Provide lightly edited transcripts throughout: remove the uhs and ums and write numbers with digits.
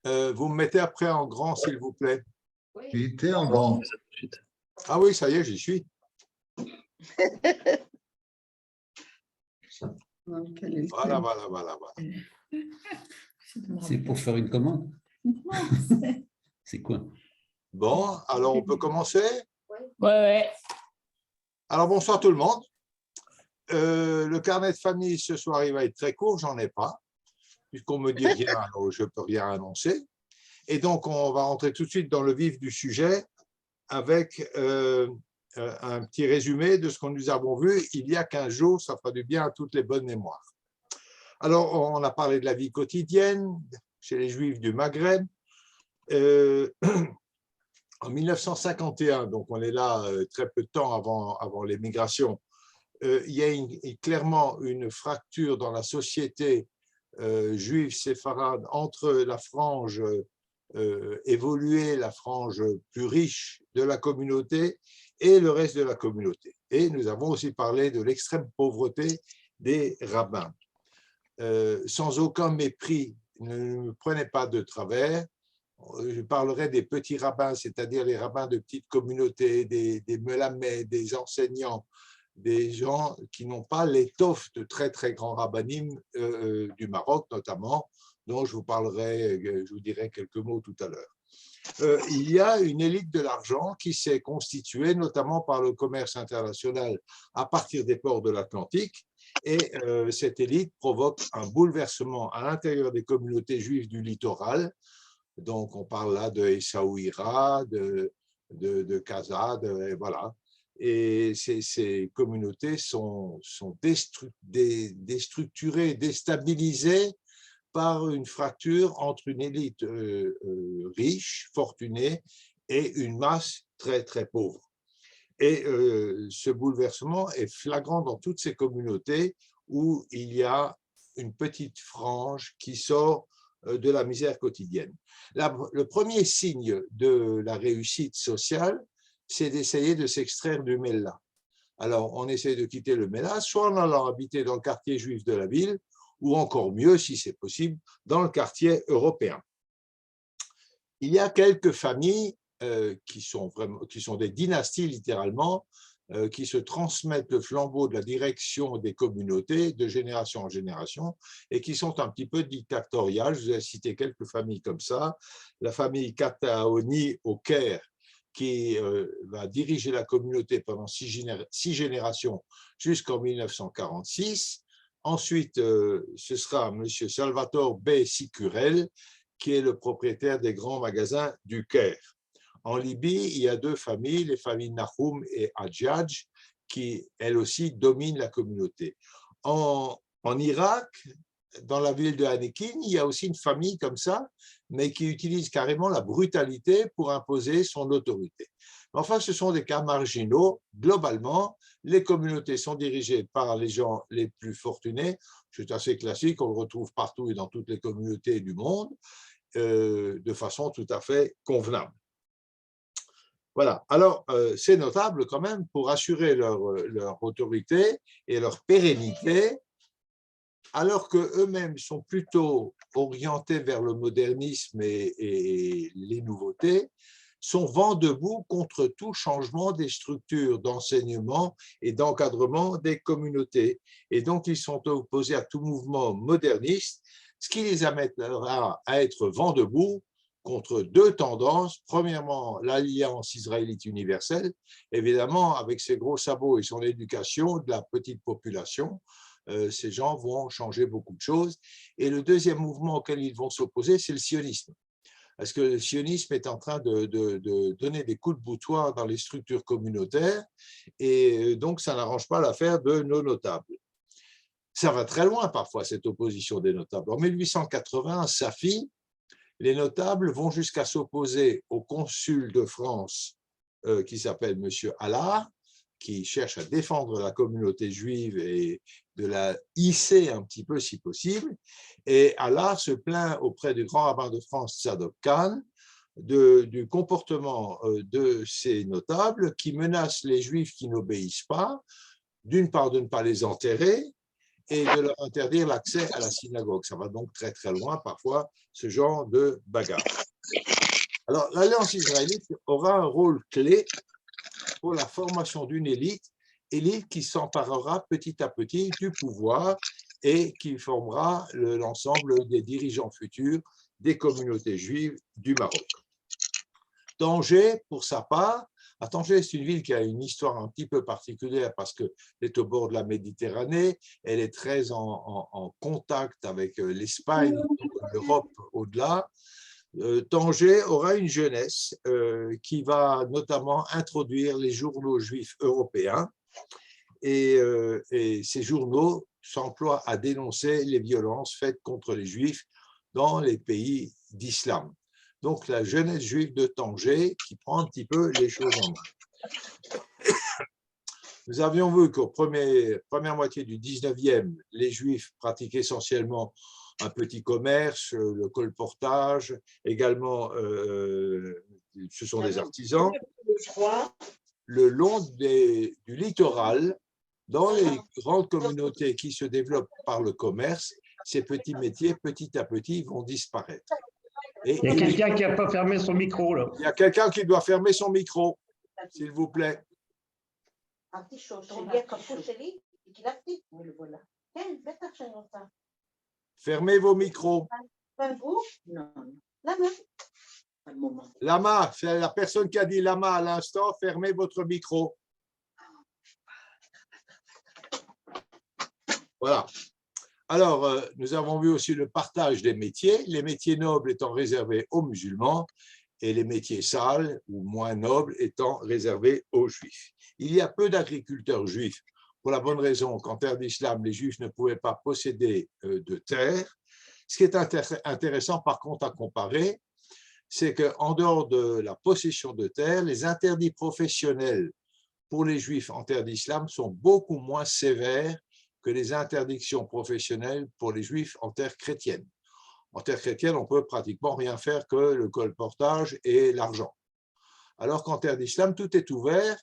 Vous me mettez après en grand, s'il vous plaît. Il était en grand. Ah oui, ça y est, j'y suis. Voilà. C'est pour faire une commande. C'est quoi? Bon, alors on peut commencer? Ouais. Alors bonsoir tout le monde. Le carnet de famille ce soir, il va être très court, j'en ai pas. Puisqu'on me dit rien, alors je ne peux rien annoncer. Et donc, on va rentrer tout de suite dans le vif du sujet avec un petit résumé de ce que nous avons vu il y a 15 jours. Ça fera du bien à toutes les bonnes mémoires. Alors, on a parlé de la vie quotidienne chez les Juifs du Maghreb. En 1951, donc on est là très peu de temps avant l'émigration, il y a clairement une fracture dans la société juive séfarade entre la frange évoluée, la frange plus riche de la communauté et le reste de la communauté. Et nous avons aussi parlé de l'extrême pauvreté des rabbins. Sans aucun mépris, ne me prenez pas de travers, je parlerai des petits rabbins, c'est-à-dire les rabbins de petites communautés, des melamèdes, des enseignants, des gens qui n'ont pas l'étoffe de très très grands rabbinim du Maroc notamment, dont je vous parlerai, je vous dirai quelques mots tout à l'heure. Il y a une élite de l'argent qui s'est constituée notamment par le commerce international à partir des ports de l'Atlantique, et cette élite provoque un bouleversement à l'intérieur des communautés juives du littoral. Donc on parle là de Essaouira, de Casa, voilà. Et ces communautés sont déstructurées, déstabilisées par une fracture entre une élite riche, fortunée, et une masse très, très pauvre. Et ce bouleversement est flagrant dans toutes ces communautés où il y a une petite frange qui sort de la misère quotidienne. Le premier signe de la réussite sociale, c'est d'essayer de s'extraire du Mellah. Alors, on essaie de quitter le Mellah, soit en allant habiter dans le quartier juif de la ville, ou encore mieux, si c'est possible, dans le quartier européen. Il y a quelques familles qui sont des dynasties, littéralement, qui se transmettent le flambeau de la direction des communautés de génération en génération et qui sont un petit peu dictatoriales. Je vous ai cité quelques familles comme ça. La famille Kataoni au Caire, qui va diriger la communauté pendant 6 générations jusqu'en 1946. Ensuite, ce sera M. Salvatore B. Sicurel, qui est le propriétaire des grands magasins du Caire. En Libye, il y a deux familles, les familles Nahoum et Hadjadj, qui, elles aussi, dominent la communauté. En Irak, dans la ville de Hanekin, il y a aussi une famille comme ça, mais qui utilise carrément la brutalité pour imposer son autorité. Enfin, ce sont des cas marginaux. Globalement, les communautés sont dirigées par les gens les plus fortunés. C'est assez classique, on le retrouve partout et dans toutes les communautés du monde, de façon tout à fait convenable. Voilà, alors c'est notable quand même pour assurer leur autorité et leur pérennité, alors qu'eux-mêmes sont plutôt orientés vers le modernisme et les nouveautés, sont vent debout contre tout changement des structures d'enseignement et d'encadrement des communautés. Et donc, ils sont opposés à tout mouvement moderniste, ce qui les amènera à être vent debout contre deux tendances. Premièrement, l'Alliance israélite universelle, évidemment, avec ses gros sabots et son éducation de la petite population, ces gens vont changer beaucoup de choses. Et le deuxième mouvement auquel ils vont s'opposer, c'est le sionisme. Parce que le sionisme est en train de donner des coups de boutoir dans les structures communautaires, et donc ça n'arrange pas l'affaire de nos notables. Ça va très loin parfois, cette opposition des notables. En 1880, à Safi, les notables vont jusqu'à s'opposer au consul de France qui s'appelle M. Allard, qui cherche à défendre la communauté juive et de la hisser un petit peu si possible. Et Allard se plaint auprès du grand rabbin de France, Tzadok Khan, du comportement de ces notables qui menacent les juifs qui n'obéissent pas, d'une part de ne pas les enterrer, et de leur interdire l'accès à la synagogue. Ça va donc très très loin parfois, ce genre de bagarre. Alors, l'Alliance israélite aura un rôle clé pour la formation d'une élite qui s'emparera petit à petit du pouvoir et qui formera l'ensemble des dirigeants futurs des communautés juives du Maroc. Tanger, pour sa part, Tanger, c'est une ville qui a une histoire un petit peu particulière parce qu'elle est au bord de la Méditerranée, elle est très en contact avec l'Espagne, l'Europe au-delà. Tanger aura une jeunesse qui va notamment introduire les journaux juifs européens et ces journaux s'emploient à dénoncer les violences faites contre les juifs dans les pays d'islam. Donc la jeunesse juive de Tanger qui prend un petit peu les choses en main. Nous avions vu qu'aux première moitié du 19e, les juifs pratiquaient essentiellement un petit commerce, le colportage, également, ce sont des artisans. Le long du littoral, dans les grandes communautés qui se développent par le commerce, ces petits métiers, petit à petit, vont disparaître. Et il y a quelqu'un qui n'a pas fermé son micro, là. Il y a quelqu'un qui doit fermer son micro, s'il vous plaît. Fermez vos micros. Lama, c'est la personne qui a dit Lama à l'instant, fermez votre micro. Voilà. Alors, nous avons vu aussi le partage des métiers, les métiers nobles étant réservés aux musulmans et les métiers sales ou moins nobles étant réservés aux juifs. Il y a peu d'agriculteurs juifs, pour la bonne raison qu'en terre d'islam, les juifs ne pouvaient pas posséder de terre. Ce qui est intéressant, par contre, à comparer, c'est qu'en dehors de la possession de terre, les interdits professionnels pour les juifs en terre d'islam sont beaucoup moins sévères que les interdictions professionnelles pour les juifs en terre chrétienne. En terre chrétienne, on peut pratiquement rien faire que le colportage et l'argent. Alors qu'en terre d'islam, tout est ouvert,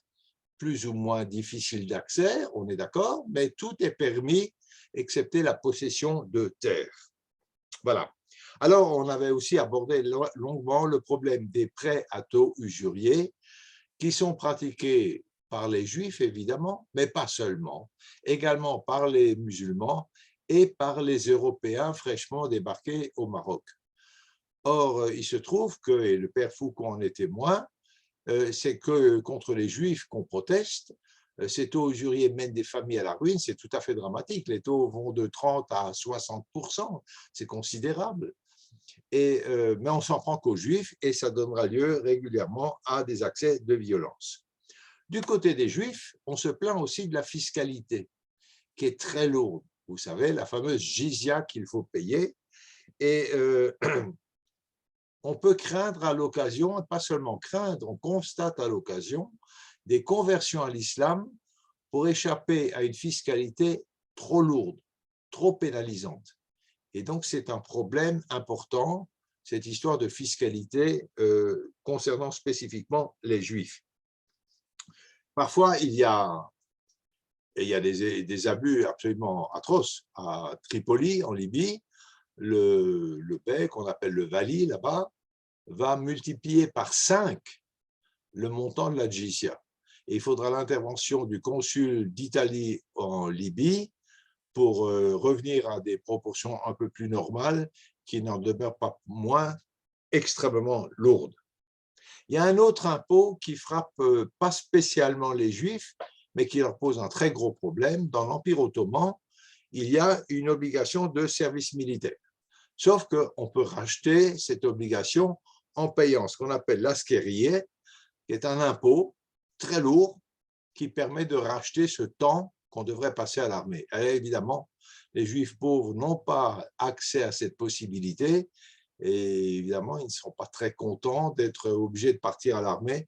plus ou moins difficile d'accès, on est d'accord, mais tout est permis, excepté la possession de terre. Voilà. Alors, on avait aussi abordé longuement le problème des prêts à taux usuriers qui sont pratiqués par les juifs, évidemment, mais pas seulement, également par les musulmans et par les Européens fraîchement débarqués au Maroc. Or, il se trouve que, et le père Foucault en est témoin, c'est que contre les juifs qu'on proteste, ces taux usuriers mènent des familles à la ruine, c'est tout à fait dramatique. Les taux vont de 30 à 60%, c'est considérable. Mais on s'en prend qu'aux juifs et ça donnera lieu régulièrement à des accès de violence. Du côté des juifs, on se plaint aussi de la fiscalité, qui est très lourde. Vous savez, la fameuse jizya qu'il faut payer. Et on peut craindre à l'occasion, et pas seulement craindre, on constate à l'occasion des conversions à l'islam pour échapper à une fiscalité trop lourde, trop pénalisante. Et donc, c'est un problème important, cette histoire de fiscalité concernant spécifiquement les Juifs. Parfois, il y a des abus absolument atroces. À Tripoli, en Libye, le bey, qu'on appelle le vali là-bas, va multiplier par 5 le montant de la jizya. Et il faudra l'intervention du consul d'Italie en Libye pour revenir à des proportions un peu plus normales qui n'en demeurent pas moins extrêmement lourdes. Il y a un autre impôt qui frappe pas spécialement les Juifs, mais qui leur pose un très gros problème. Dans l'Empire ottoman, il y a une obligation de service militaire. Sauf qu'on peut racheter cette obligation en payant ce qu'on appelle l'askeriye, qui est un impôt très lourd qui permet de racheter ce temps qu'on devrait passer à l'armée. Évidemment, les Juifs pauvres n'ont pas accès à cette possibilité et évidemment, ils ne seront pas très contents d'être obligés de partir à l'armée,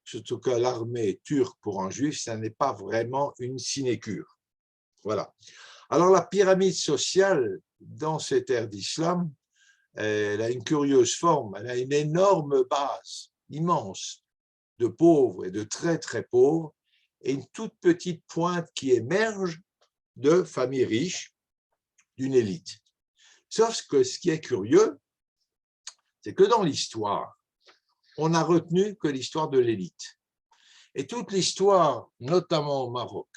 surtout que l'armée turque pour un Juif, ça n'est pas vraiment une sinécure. Voilà. Alors, la pyramide sociale dans ces terres d'islam, elle a une curieuse forme, elle a une énorme base, immense, de pauvres et de très, très pauvres, et une toute petite pointe qui émerge de familles riches, d'une élite. Sauf que ce qui est curieux, c'est que dans l'histoire, on n'a retenu que l'histoire de l'élite. Et toute l'histoire, notamment au Maroc,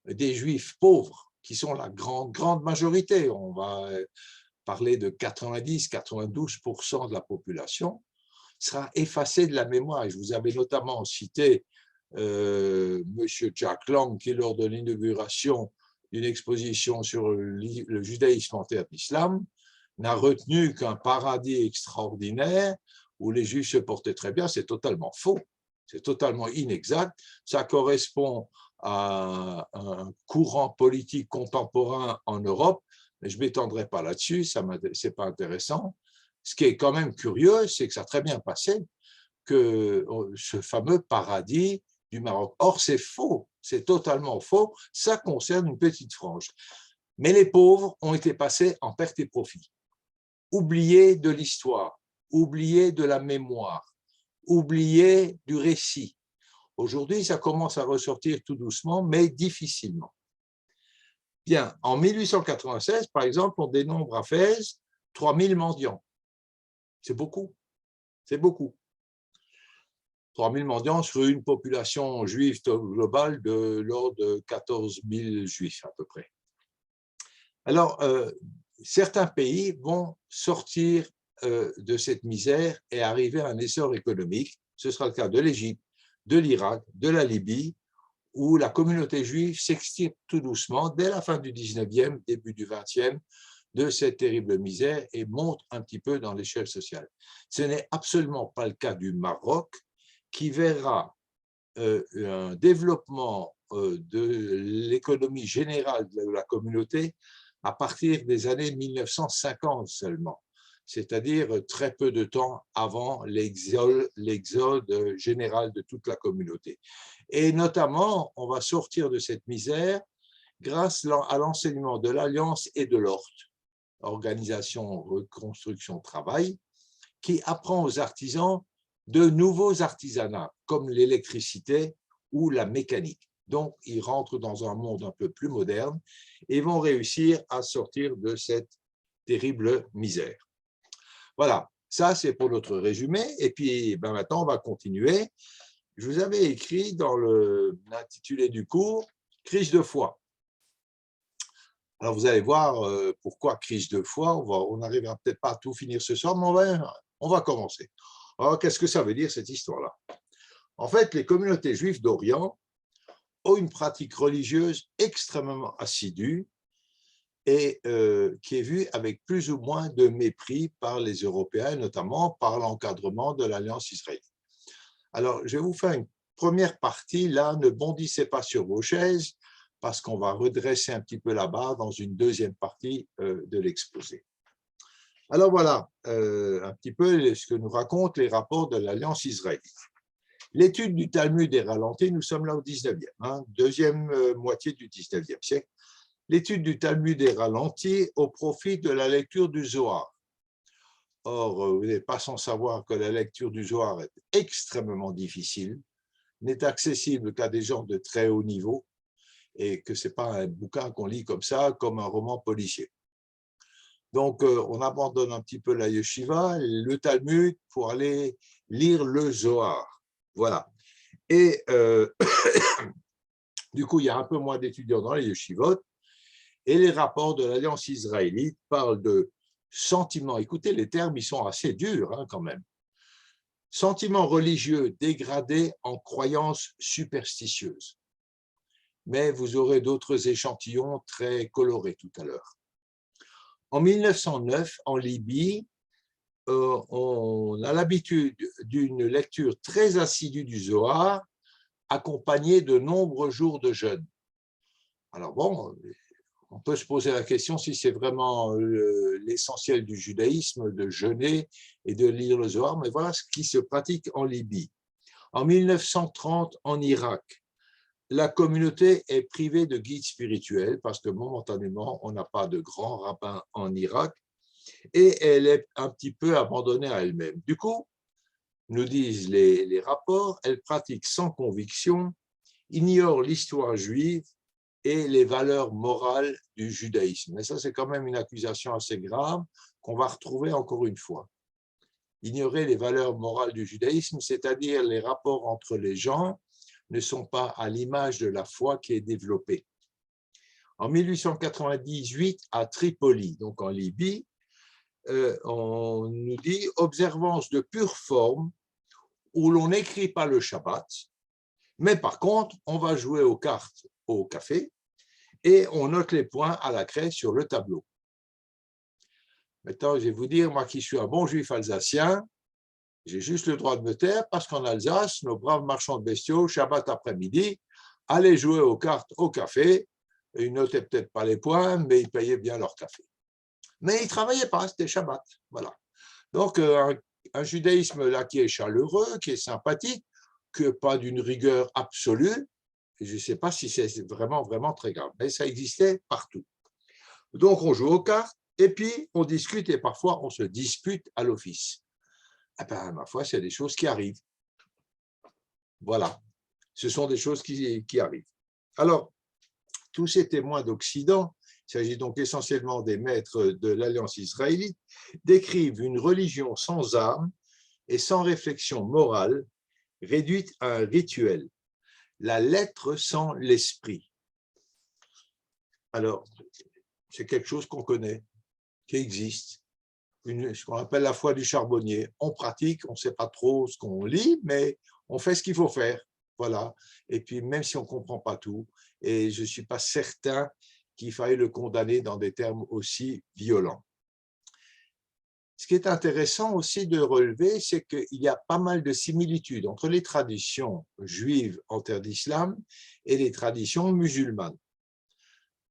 des Juifs pauvres, qui sont la grande majorité, on va parler de 90-92% de la population, sera effacée de la mémoire. Et je vous avais notamment cité M. Jack Lang, qui, lors de l'inauguration d'une exposition sur le judaïsme en terre d'islam, n'a retenu qu'un paradis extraordinaire où les Juifs se portaient très bien. C'est totalement faux, c'est totalement inexact. Ça correspond à un courant politique contemporain en Europe, mais je ne m'étendrai pas là-dessus, ce n'est pas intéressant. Ce qui est quand même curieux, c'est que ça a très bien passé, que ce fameux paradis du Maroc. Or, c'est faux, c'est totalement faux, ça concerne une petite frange. Mais les pauvres ont été passés en perte et profit, oubliés de l'histoire, oubliés de la mémoire, oubliés du récit. Aujourd'hui, ça commence à ressortir tout doucement, mais difficilement. Bien, en 1896, par exemple, on dénombre à Fès 3000 mendiants. C'est beaucoup, c'est beaucoup. 3000 mendiants sur une population juive globale de l'ordre de 14 000 juifs à peu près. Alors, certains pays vont sortir de cette misère et arriver à un essor économique. Ce sera le cas de l'Égypte, de l'Irak, de la Libye, où la communauté juive s'extirpe tout doucement, dès la fin du 19e, début du 20e, de cette terrible misère et monte un petit peu dans l'échelle sociale. Ce n'est absolument pas le cas du Maroc, qui verra un développement de l'économie générale de la communauté à partir des années 1950 seulement, c'est-à-dire très peu de temps avant l'exode général de toute la communauté. Et notamment, on va sortir de cette misère grâce à l'enseignement de l'Alliance et de l'ORT, Organisation Reconstruction Travail, qui apprend aux artisans de nouveaux artisanats, comme l'électricité ou la mécanique. Donc, ils rentrent dans un monde un peu plus moderne et vont réussir à sortir de cette terrible misère. Voilà, ça c'est pour notre résumé. Et puis maintenant, on va continuer. Je vous avais écrit dans l'intitulé du cours « Crise de foi ». Alors, vous allez voir pourquoi crise de foi. On n'arrivera peut-être pas à tout finir ce soir, mais on va commencer. Alors, qu'est-ce que ça veut dire cette histoire-là? En fait, les communautés juives d'Orient ont une pratique religieuse extrêmement assidue et qui est vue avec plus ou moins de mépris par les Européens, notamment par l'encadrement de l'Alliance israélienne. Alors, je vais vous faire une première partie. Là, ne bondissez pas sur vos chaises parce qu'on va redresser un petit peu la barre dans une deuxième partie de l'exposé. Alors voilà, un petit peu ce que nous racontent les rapports de l'Alliance israélite. L'étude du Talmud est ralentie, nous sommes là au 19e, deuxième moitié du 19e siècle. L'étude du Talmud est ralentie au profit de la lecture du Zohar. Or, vous n'êtes pas sans savoir que la lecture du Zohar est extrêmement difficile, n'est accessible qu'à des gens de très haut niveau et que ce n'est pas un bouquin qu'on lit comme ça, comme un roman policier. Donc, on abandonne un petit peu la yeshiva, le Talmud, pour aller lire le Zohar. Voilà. Et du coup, il y a un peu moins d'étudiants dans les yeshivot. Et les rapports de l'Alliance israélite parlent de sentiments. Écoutez, les termes, ils sont assez durs quand même. Sentiments religieux dégradés en croyances superstitieuses. Mais vous aurez d'autres échantillons très colorés tout à l'heure. En 1909, en Libye, on a l'habitude d'une lecture très assidue du Zohar, accompagnée de nombreux jours de jeûne. Alors bon, on peut se poser la question si c'est vraiment l'essentiel du judaïsme de jeûner et de lire le Zohar, mais voilà ce qui se pratique en Libye. En 1930, en Irak, la communauté est privée de guides spirituels parce que momentanément, on n'a pas de grands rabbins en Irak et elle est un petit peu abandonnée à elle-même. Du coup, nous disent les rapports, elle pratique sans conviction, ignore l'histoire juive et les valeurs morales du judaïsme. Mais ça, c'est quand même une accusation assez grave qu'on va retrouver encore une fois. Ignorer les valeurs morales du judaïsme, c'est-à-dire les rapports entre les gens, ne sont pas à l'image de la foi qui est développée. En 1898, à Tripoli, donc en Libye, on nous dit « observance de pure forme où l'on n'écrit pas le Shabbat, mais par contre, on va jouer aux cartes au café et on note les points à la craie sur le tableau. » Maintenant, je vais vous dire, moi qui suis un bon juif alsacien, j'ai juste le droit de me taire parce qu'en Alsace, nos braves marchands de bestiaux, Shabbat après-midi, allaient jouer aux cartes au café. Ils notaient peut-être pas les points, mais ils payaient bien leur café. Mais ils ne travaillaient pas, c'était Shabbat. Voilà. Donc, un judaïsme là qui est chaleureux, qui est sympathique, que pas d'une rigueur absolue. Et je ne sais pas si c'est vraiment, vraiment très grave, mais ça existait partout. Donc, on joue aux cartes, et puis on discute, et parfois on se dispute à l'office. Eh bien, ma foi, c'est des choses qui arrivent. Voilà, ce sont des choses qui arrivent. Alors, tous ces témoins d'Occident, il s'agit donc essentiellement des maîtres de l'Alliance israélite, décrivent une religion sans âme et sans réflexion morale, réduite à un rituel, la lettre sans l'esprit. Alors, c'est quelque chose qu'on connaît, qui existe. Ce qu'on appelle la foi du charbonnier. On pratique, on ne sait pas trop ce qu'on lit, mais on fait ce qu'il faut faire. Voilà. Et puis, même si on ne comprend pas tout, et je ne suis pas certain qu'il faille le condamner dans des termes aussi violents. Ce qui est intéressant aussi de relever, c'est qu'il y a pas mal de similitudes entre les traditions juives en terre d'islam et les traditions musulmanes.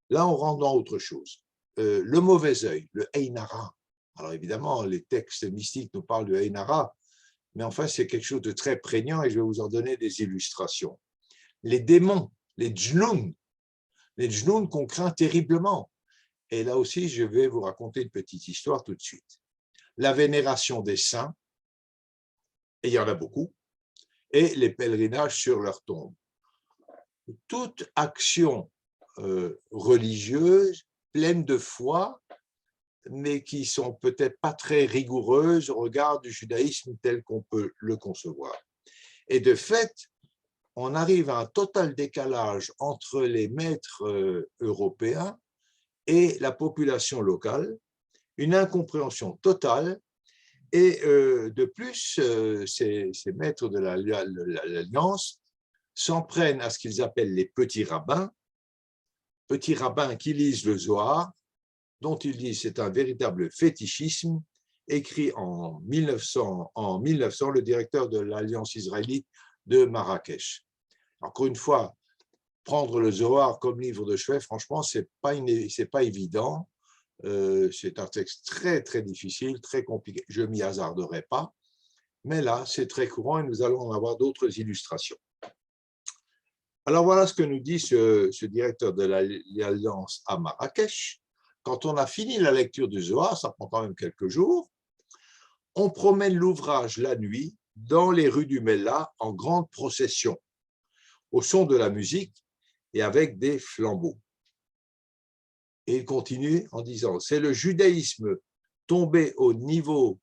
Là, on rentre dans autre chose. Le mauvais œil, le Ein Hara. Alors évidemment, les textes mystiques nous parlent de Ein Hara, mais enfin, c'est quelque chose de très prégnant et je vais vous en donner des illustrations. Les démons, les djnoun qu'on craint terriblement. Et là aussi, je vais vous raconter une petite histoire tout de suite. La vénération des saints, et il y en a beaucoup, et les pèlerinages sur leur tombe. Toute action religieuse, pleine de foi, mais qui sont peut-être pas très rigoureuses au regard du judaïsme tel qu'on peut le concevoir. Et de fait, on arrive à un total décalage entre les maîtres européens et la population locale, une incompréhension totale, et de plus, ces maîtres de l'Alliance s'en prennent à ce qu'ils appellent les petits rabbins qui lisent le Zohar, dont ils disent c'est un véritable fétichisme, écrit en 1900, le directeur de l'Alliance israélite de Marrakech. Encore une fois, prendre le Zohar comme livre de chevet, franchement, ce n'est pas évident. C'est un texte très, très difficile, très compliqué. Je ne m'y hasarderai pas, mais là, c'est très courant et nous allons en avoir d'autres illustrations. Alors, voilà ce que nous dit ce directeur de l'Alliance à Marrakech. Quand on a fini la lecture du Zohar, ça prend quand même quelques jours, on promène l'ouvrage la nuit dans les rues du Mellah en grande procession, au son de la musique et avec des flambeaux. Et il continue en disant, c'est le judaïsme tombé au niveau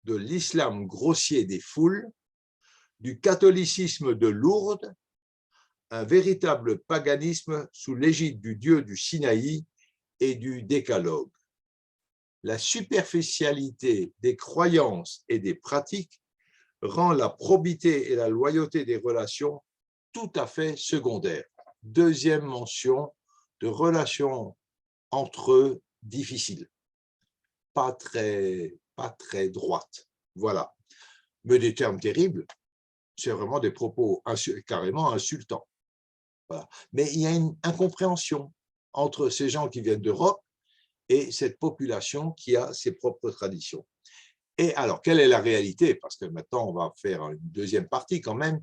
de l'islam grossier des foules, du catholicisme de Lourdes, un véritable paganisme sous l'égide du dieu du Sinaï et du décalogue. La superficialité des croyances et des pratiques rend la probité et la loyauté des relations tout à fait secondaires. Deuxième mention de relations entre eux difficiles, pas très droites. Voilà. Mais des termes terribles, c'est vraiment des propos carrément insultants. Voilà. Mais il y a une incompréhension entre ces gens qui viennent d'Europe et cette population qui a ses propres traditions. Et alors, quelle est la réalité? Parce que maintenant, on va faire une deuxième partie quand même,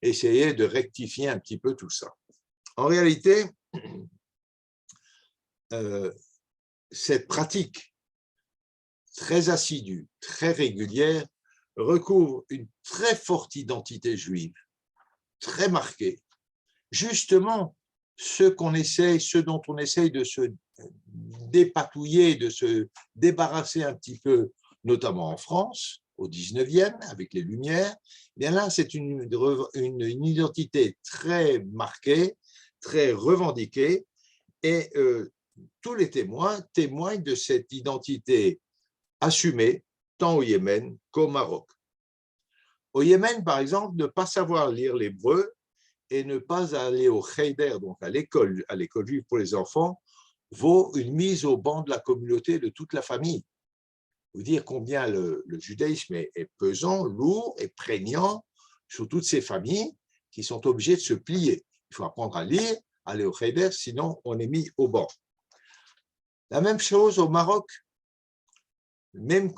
essayer de rectifier un petit peu tout ça. En réalité, cette pratique très assidue, très régulière, recouvre une très forte identité juive, très marquée, justement ce dont on essaye de se dépatouiller, de se débarrasser un petit peu, notamment en France, au 19e, avec les Lumières, eh bien là, c'est une identité très marquée, très revendiquée, et tous les témoins témoignent de cette identité assumée, tant au Yémen qu'au Maroc. Au Yémen, par exemple, ne pas savoir lire l'hébreu et ne pas aller au Kheder, donc à l'école juive pour les enfants, vaut une mise au banc de la communauté de toute la famille. Vous dire combien le judaïsme est pesant, lourd et prégnant sur toutes ces familles qui sont obligées de se plier. Il faut apprendre à lire, aller au Kheder, sinon on est mis au banc. La même chose au Maroc. Même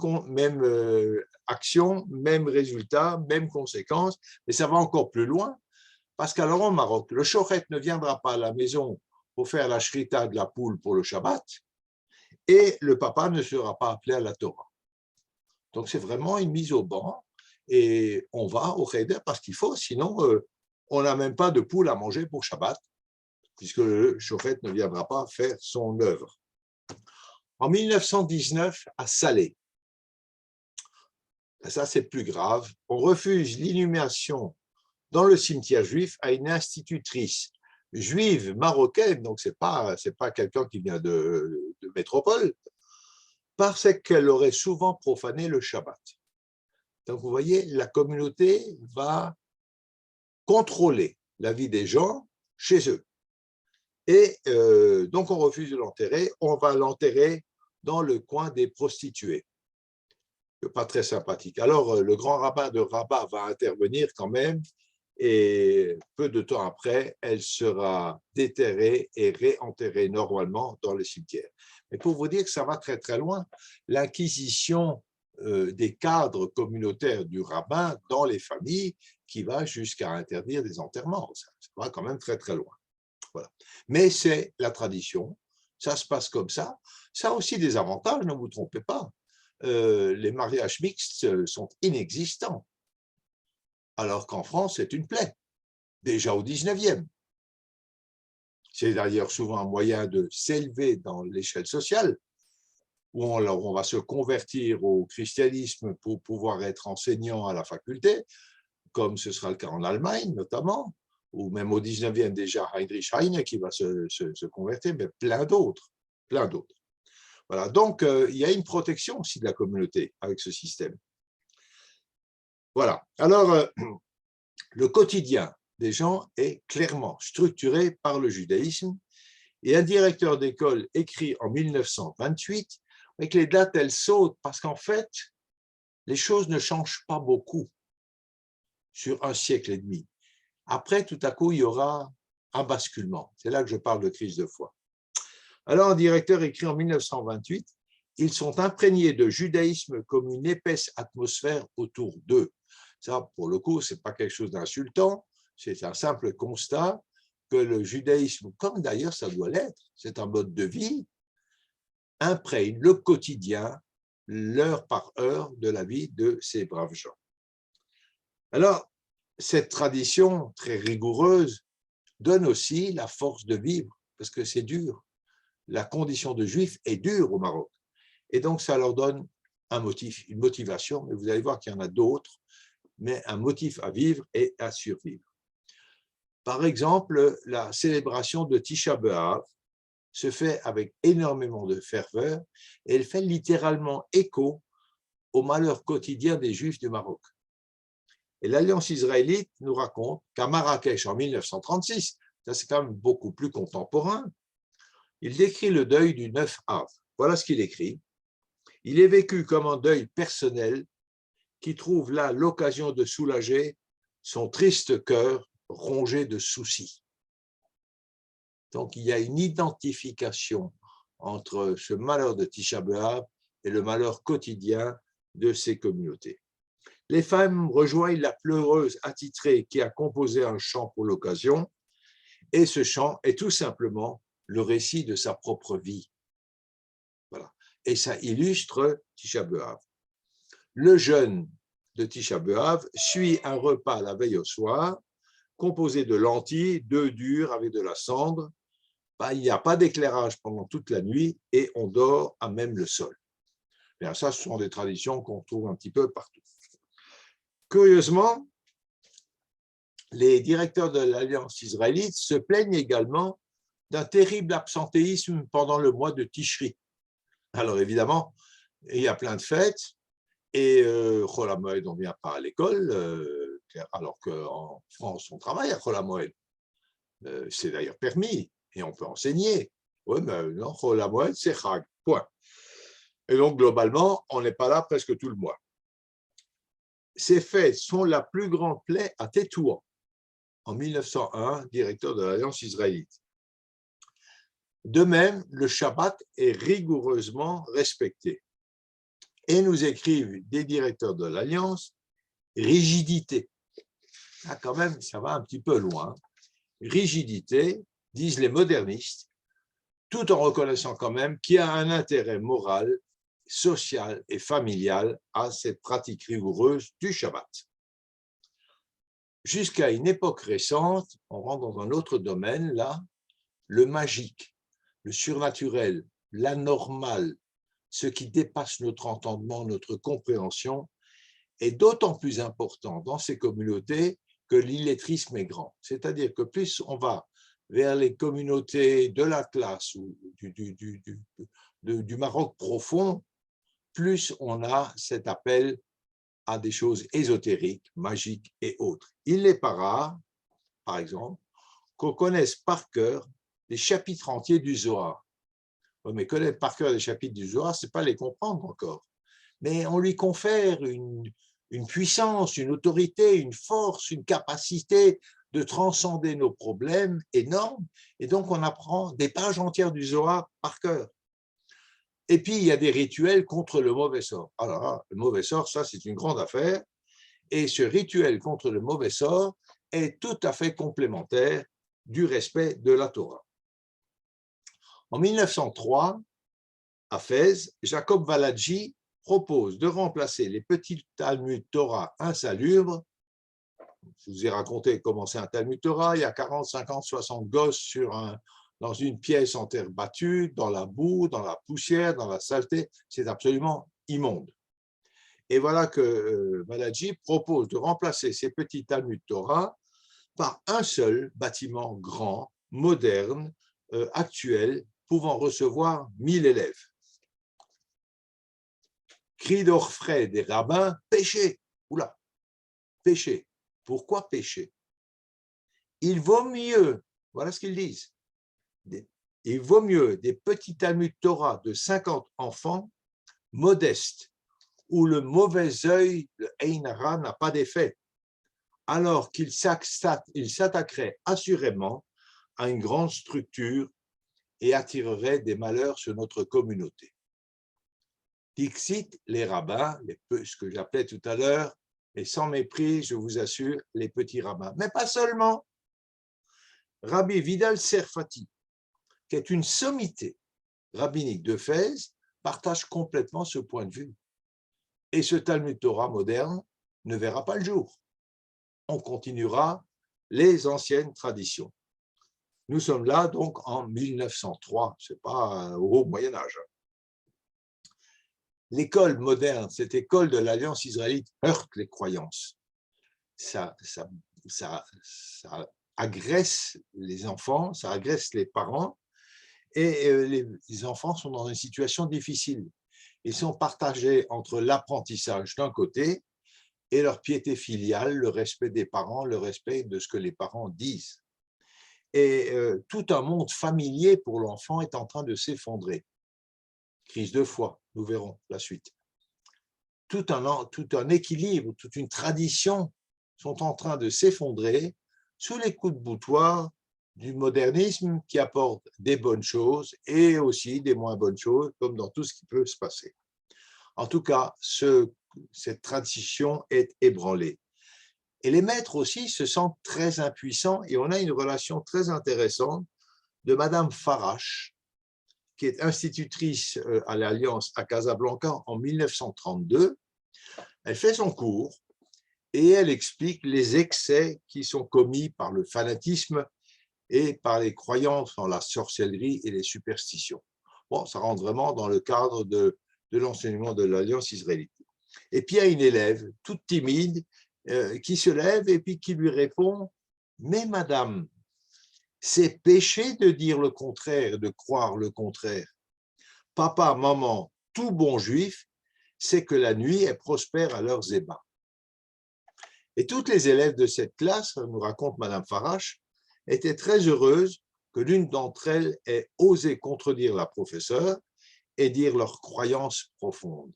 action, même résultat, même conséquence, mais ça va encore plus loin, parce qu'alors au Maroc, le shochet ne viendra pas à la maison pour faire la shrita de la poule pour le Shabbat, et le papa ne sera pas appelé à la Torah. Donc c'est vraiment une mise au banc, et on va au Cheder parce qu'il faut, sinon on n'a même pas de poule à manger pour Shabbat, puisque le shochet ne viendra pas faire son œuvre. En 1919, à Salé, ça c'est plus grave, on refuse l'inhumation dans le cimetière juif à une institutrice juive marocaine, donc c'est pas quelqu'un qui vient de métropole, parce qu'elle aurait souvent profané le Shabbat. Donc vous voyez, la communauté va contrôler la vie des gens chez eux. Et donc on refuse de l'enterrer, on va l'enterrer dans le coin des prostituées. Pas très sympathique. Alors, le grand rabbin de Rabat va intervenir quand même, et peu de temps après, elle sera déterrée et réenterrée normalement dans le cimetière. Mais pour vous dire que ça va très très loin, l'inquisition des cadres communautaires du rabbin dans les familles qui va jusqu'à interdire des enterrements. Ça va quand même très très loin. Voilà. Mais c'est la tradition, ça se passe comme ça. Ça a aussi des avantages, ne vous trompez pas. Les mariages mixtes sont inexistants, alors qu'en France, c'est une plaie, déjà au 19e. C'est d'ailleurs souvent un moyen de s'élever dans l'échelle sociale, où on va se convertir au christianisme pour pouvoir être enseignant à la faculté, comme ce sera le cas en Allemagne notamment, ou même au 19e déjà Heinrich Heine qui va se convertir, mais plein d'autres, plein d'autres. Voilà, donc il y a une protection aussi de la communauté avec ce système. Voilà, alors le quotidien des gens est clairement structuré par le judaïsme, et un directeur d'école écrit en 1928, avec les dates, elles sautent, parce qu'en fait, les choses ne changent pas beaucoup sur un siècle et demi. Après, tout à coup, il y aura un basculement. C'est là que je parle de crise de foi. Alors, un directeur écrit en 1928, ils sont imprégnés de judaïsme comme une épaisse atmosphère autour d'eux. Ça, pour le coup, ce n'est pas quelque chose d'insultant, c'est un simple constat que le judaïsme, comme d'ailleurs ça doit l'être, c'est un mode de vie, imprègne le quotidien, l'heure par heure de la vie de ces braves gens. Alors, cette tradition très rigoureuse donne aussi la force de vivre, parce que c'est dur. La condition de juif est dure au Maroc. Et donc, ça leur donne un motif, une motivation, mais vous allez voir qu'il y en a d'autres, mais un motif à vivre et à survivre. Par exemple, la célébration de Tisha B'Av se fait avec énormément de ferveur et elle fait littéralement écho au malheur quotidien des Juifs du Maroc. Et l'Alliance israélite nous raconte qu'à Marrakech en 1936, ça c'est quand même beaucoup plus contemporain, il décrit le deuil du 9 Av. Voilà ce qu'il écrit. Il est vécu comme un deuil personnel qui trouve là l'occasion de soulager son triste cœur rongé de soucis. Donc il y a une identification entre ce malheur de Tisha B'Av et le malheur quotidien de ces communautés. Les femmes rejoignent la pleureuse attitrée qui a composé un chant pour l'occasion, et ce chant est tout simplement le récit de sa propre vie. Voilà. Et ça illustre Tisha B'Av. Le jeûne de Tisha B'Av suit un repas la veille au soir, composé de lentilles, d'œufs durs avec de la cendre. Ben, il n'y a pas d'éclairage pendant toute la nuit et on dort à même le sol. Bien, ça, ce sont des traditions qu'on trouve un petit peu partout. Curieusement, les directeurs de l'Alliance israélite se plaignent également d'un terrible absentéisme pendant le mois de Tishri. Alors évidemment, il y a plein de fêtes et Chol HaMoed, on ne vient pas à l'école, alors qu'en France, on travaille à Chol HaMoed. C'est d'ailleurs permis et on peut enseigner. Oui, mais non, Chol HaMoed, c'est Chag, point. Et donc, globalement, on n'est pas là presque tout le mois. Ces fêtes sont la plus grande plaie à Tétouan, en 1901, directeur de l'Alliance israélite. De même, le Shabbat est rigoureusement respecté. Et nous écrivent des directeurs de l'Alliance, rigidité. Ah, quand même, ça va un petit peu loin. Rigidité, disent les modernistes, tout en reconnaissant quand même qu'il y a un intérêt moral, social et familial à cette pratique rigoureuse du Shabbat. Jusqu'à une époque récente, on rentre dans un autre domaine, là, le magique, le surnaturel, l'anormal, ce qui dépasse notre entendement, notre compréhension, est d'autant plus important dans ces communautés que l'illettrisme est grand. C'est-à-dire que plus on va vers les communautés de l'Atlas ou du Maroc profond, plus on a cet appel à des choses ésotériques, magiques et autres. Il n'est pas rare, par exemple, qu'on connaisse par cœur des chapitres entiers du Zohar. Mais connaître par cœur les chapitres du Zohar, ce n'est pas les comprendre encore. Mais on lui confère une puissance, une autorité, une force, une capacité de transcender nos problèmes énormes. Et donc, on apprend des pages entières du Zohar par cœur. Et puis, il y a des rituels contre le mauvais sort. Alors, le mauvais sort, ça, c'est une grande affaire. Et ce rituel contre le mauvais sort est tout à fait complémentaire du respect de la Torah. En 1903, à Fès, Jacob Valadji propose de remplacer les petits Talmud Torah insalubres. Je vous ai raconté comment c'est un Talmud Torah. Il y a 40, 50, 60 gosses dans une pièce en terre battue, dans la boue, dans la poussière, dans la saleté. C'est absolument immonde. Et voilà que Valadji propose de remplacer ces petits Talmud Torah par un seul bâtiment grand, moderne, actuel, pouvant recevoir 1000 élèves. Cri d'orfraie des rabbins, péché. Oula, péché. Pourquoi péché? Il vaut mieux, voilà ce qu'ils disent, il vaut mieux des petits Talmud Torah de 50 enfants, modestes, où le mauvais œil, le Ein Hara, n'a pas d'effet, alors qu'il s'attaquerait assurément à une grande structure et attirerait des malheurs sur notre communauté. Dixit, les rabbins, ce que j'appelais tout à l'heure, et sans mépris, je vous assure, les petits rabbins. Mais pas seulement. Rabbi Vidal Serfati, qui est une sommité rabbinique de Fès, partage complètement ce point de vue. Et ce Talmud Torah moderne ne verra pas le jour. On continuera les anciennes traditions. Nous sommes là donc en 1903, ce n'est pas au Moyen-Âge. L'école moderne, cette école de l'Alliance israélite, heurte les croyances. Ça agresse les enfants, ça agresse les parents, et les enfants sont dans une situation difficile. Ils sont partagés entre l'apprentissage d'un côté et leur piété filiale, le respect des parents, le respect de ce que les parents disent. Et tout un monde familier pour l'enfant est en train de s'effondrer. Crise de foi, nous verrons la suite. Tout un équilibre, toute une tradition sont en train de s'effondrer sous les coups de boutoir du modernisme qui apporte des bonnes choses et aussi des moins bonnes choses, comme dans tout ce qui peut se passer. En tout cas, cette tradition est ébranlée. Et les maîtres aussi se sentent très impuissants et on a une relation très intéressante de Madame Farache, qui est institutrice à l'Alliance à Casablanca en 1932. Elle fait son cours et elle explique les excès qui sont commis par le fanatisme et par les croyances en la sorcellerie et les superstitions. Bon, ça rentre vraiment dans le cadre de l'enseignement de l'Alliance israélite. Et puis, il y a une élève toute timide qui se lève et puis qui lui répond « Mais madame, c'est péché de dire le contraire, de croire le contraire. Papa, maman, tout bon juif, c'est que la nuit est prospère à leurs ébats. » Et toutes les élèves de cette classe, nous raconte Madame Farache, étaient très heureuses que l'une d'entre elles ait osé contredire la professeure et dire leurs croyances profondes.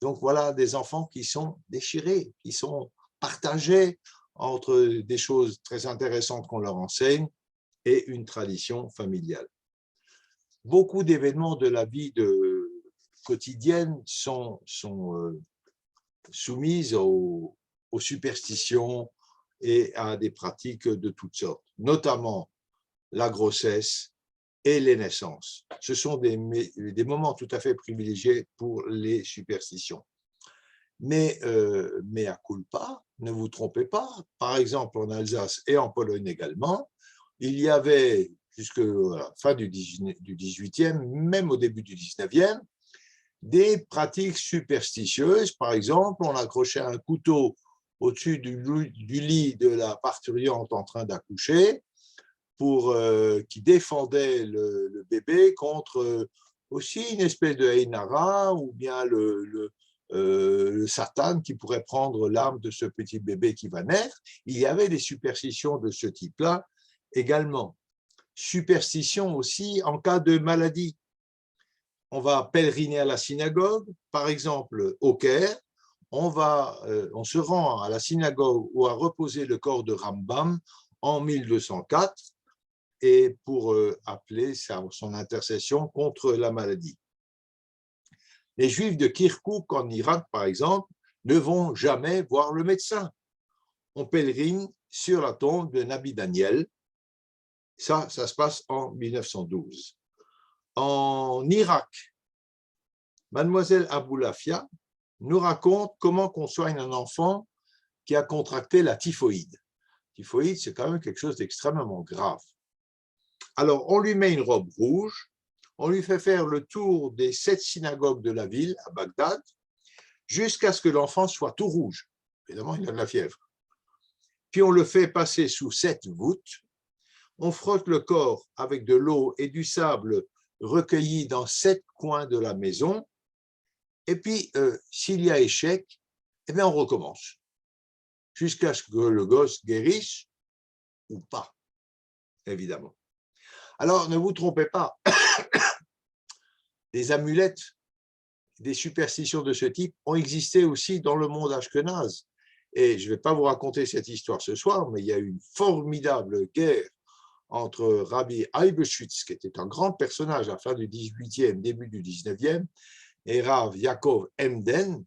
Donc voilà des enfants qui sont déchirés, qui sont partagés entre des choses très intéressantes qu'on leur enseigne et une tradition familiale. Beaucoup d'événements de la vie quotidienne sont soumis aux superstitions et à des pratiques de toutes sortes, notamment la grossesse et les naissances. Ce sont des moments tout à fait privilégiés pour les superstitions. Mais à culpa, ne vous trompez pas, par exemple en Alsace et en Pologne également, il y avait jusqu'à la fin du 18e, même au début du 19e, des pratiques superstitieuses. Par exemple, on accrochait un couteau au-dessus du lit de la parturiente en train d'accoucher qui défendait le bébé contre aussi une espèce de Einara ou bien le Satan qui pourrait prendre l'âme de ce petit bébé qui va naître. Il y avait des superstitions de ce type-là également. Superstition aussi en cas de maladie. On va pèleriner à la synagogue, par exemple au Caire, on se rend à la synagogue où a reposé le corps de Rambam en 1204 et pour appeler son intercession contre la maladie. Les Juifs de Kirkouk en Irak, par exemple, ne vont jamais voir le médecin. On pèlerine sur la tombe de Nabi Daniel. Ça se passe en 1912. En Irak, Mademoiselle Aboulafia nous raconte comment on soigne un enfant qui a contracté la typhoïde. Typhoïde, c'est quand même quelque chose d'extrêmement grave. Alors, on lui met une robe rouge, on lui fait faire le tour des 7 synagogues de la ville, à Bagdad, jusqu'à ce que l'enfant soit tout rouge. Évidemment, il a de la fièvre. Puis, on le fait passer sous 7 voûtes. On frotte le corps avec de l'eau et du sable recueillis dans 7 coins de la maison. Et puis, s'il y a échec, eh bien, on recommence, jusqu'à ce que le gosse guérisse ou pas, évidemment. Alors, ne vous trompez pas, des amulettes, des superstitions de ce type ont existé aussi dans le monde ashkénaze. Et je ne vais pas vous raconter cette histoire ce soir, mais il y a eu une formidable guerre entre Rabbi Eibeshütz, qui était un grand personnage à la fin du 18e, début du 19e, et Rav Yaakov Emden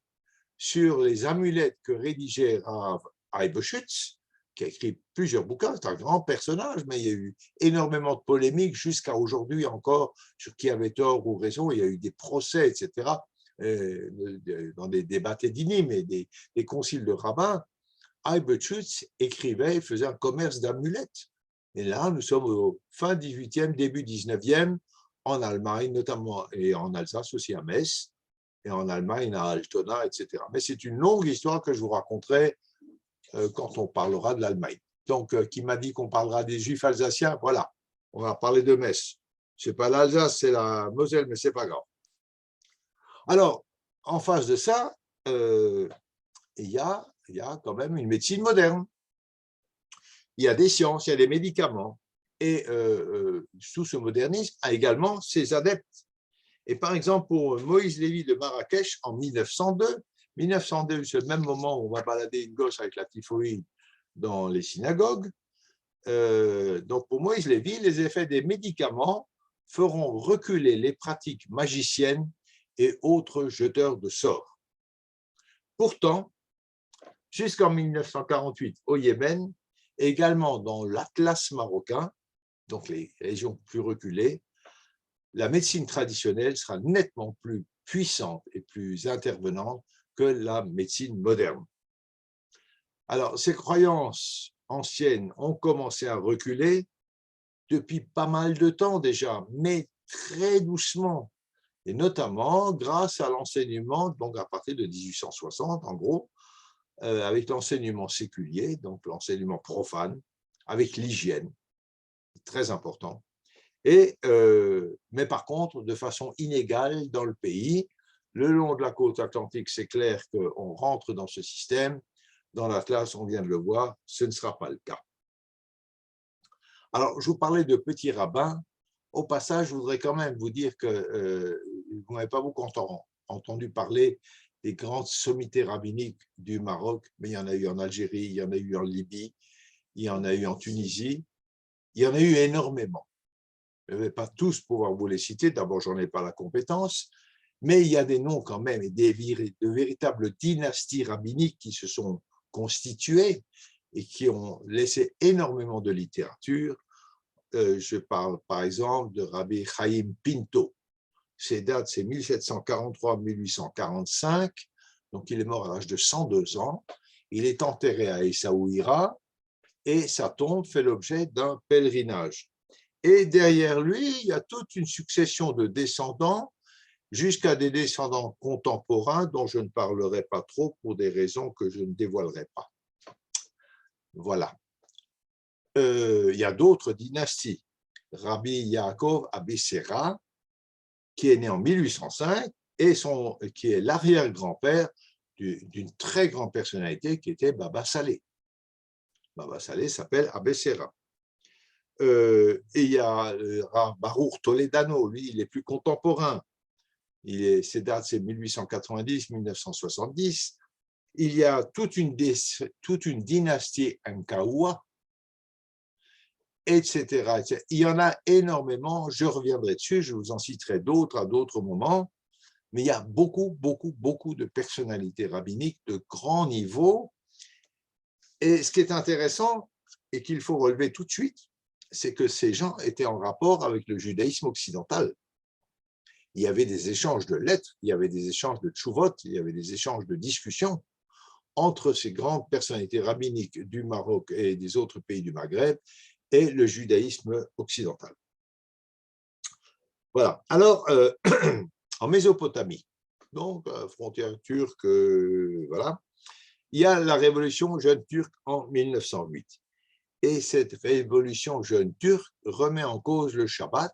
sur les amulettes que rédigeait Rav Eibeshütz, qui a écrit plusieurs bouquins. C'est un grand personnage, mais il y a eu énormément de polémiques jusqu'à aujourd'hui encore sur qui avait tort ou raison. Il y a eu des procès, etc., dans des débats tédinim et des conciles de rabbins. Eibeshütz écrivait, faisait un commerce d'amulettes. Et là, nous sommes au fin 18e, début 19e, en Allemagne, notamment, et en Alsace aussi à Metz, et en Allemagne à Altona, etc. Mais c'est une longue histoire que je vous raconterai quand on parlera de l'Allemagne. Donc, qui m'a dit qu'on parlera des Juifs alsaciens, voilà, on va parler de Metz. Ce n'est pas l'Alsace, c'est la Moselle, mais ce n'est pas grave. Alors, en face de ça, il y a quand même une médecine moderne. Il y a des sciences, il y a des médicaments. Et tout ce modernisme a également ses adeptes. Et par exemple, pour Moïse Lévy de Marrakech, en 1902, c'est le même moment où on va balader une gosse avec la typhoïde dans les synagogues. Donc, pour Moïse Lévy, les effets des médicaments feront reculer les pratiques magiciennes et autres jeteurs de sorts. Pourtant, jusqu'en 1948, au Yémen, également dans l'Atlas marocain, donc les régions plus reculées, la médecine traditionnelle sera nettement plus puissante et plus intervenante que la médecine moderne. Alors, ces croyances anciennes ont commencé à reculer depuis pas mal de temps déjà, mais très doucement, et notamment grâce à l'enseignement, donc à partir de 1860 en gros, avec l'enseignement séculier, donc l'enseignement profane, avec l'hygiène, très important, mais par contre de façon inégale dans le pays. Le long de la côte atlantique, c'est clair qu'on rentre dans ce système. Dans l'Atlas, on vient de le voir, ce ne sera pas le cas. Alors, je vous parlais de petits rabbins. Au passage, je voudrais quand même vous dire que vous n'avez pas beaucoup entendu parler des grandes sommités rabbiniques du Maroc, mais il y en a eu en Algérie, il y en a eu en Libye, il y en a eu en Tunisie, il y en a eu énormément. Je ne vais pas tous pouvoir vous les citer, d'abord, je n'en ai pas la compétence, mais il y a des noms quand même, et de véritables dynasties rabbiniques qui se sont constituées et qui ont laissé énormément de littérature. Je parle par exemple de Rabbi Chaim Pinto. Ses dates, c'est 1743-1845, donc il est mort à l'âge de 102 ans. Il est enterré à Essaouira et sa tombe fait l'objet d'un pèlerinage. Et derrière lui, il y a toute une succession de descendants, jusqu'à des descendants contemporains dont je ne parlerai pas trop pour des raisons que je ne dévoilerai pas. Voilà. Il y a d'autres dynasties. Rabbi Yaakov Abissera, qui est né en 1805 et qui est l'arrière-grand-père d'une très grande personnalité qui était Baba Saleh. Baba Saleh s'appelle Abissera. Et il y a Baruch Toledano, lui, il est plus contemporain. Ses dates, c'est 1890-1970. Il y a toute une dynastie Nkaoua, etc. Il y en a énormément, je reviendrai dessus, je vous en citerai d'autres à d'autres moments, mais il y a beaucoup de personnalités rabbiniques de grand niveau. Et ce qui est intéressant et qu'il faut relever tout de suite, c'est que ces gens étaient en rapport avec le judaïsme occidental. Il y avait des échanges de lettres, il y avait des échanges de tchouvot, il y avait des échanges de discussions entre ces grandes personnalités rabbiniques du Maroc et des autres pays du Maghreb et le judaïsme occidental. Voilà. Alors, en Mésopotamie, donc frontière turque, voilà, il y a la révolution jeune turque en 1908. Et cette révolution jeune turque remet en cause le Shabbat,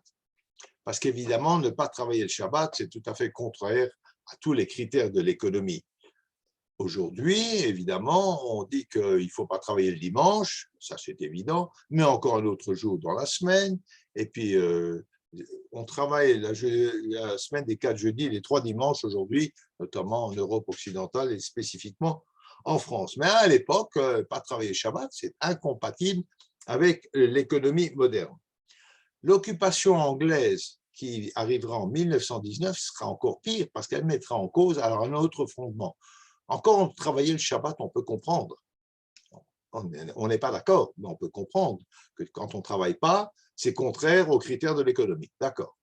parce qu'évidemment, ne pas travailler le Shabbat, c'est tout à fait contraire à tous les critères de l'économie. Aujourd'hui, évidemment, on dit qu'il ne faut pas travailler le dimanche, ça c'est évident, mais encore un autre jour dans la semaine, et puis on travaille la semaine des 4 jeudis, les 3 dimanches aujourd'hui, notamment en Europe occidentale et spécifiquement en France. Mais à l'époque, pas travailler le Shabbat, c'est incompatible avec l'économie moderne. L'occupation anglaise qui arrivera en 1919 sera encore pire parce qu'elle mettra en cause alors un autre fondement. Encore travailler le Shabbat, on peut comprendre. On n'est pas d'accord, mais on peut comprendre que quand on ne travaille pas, c'est contraire aux critères de l'économie. D'accord.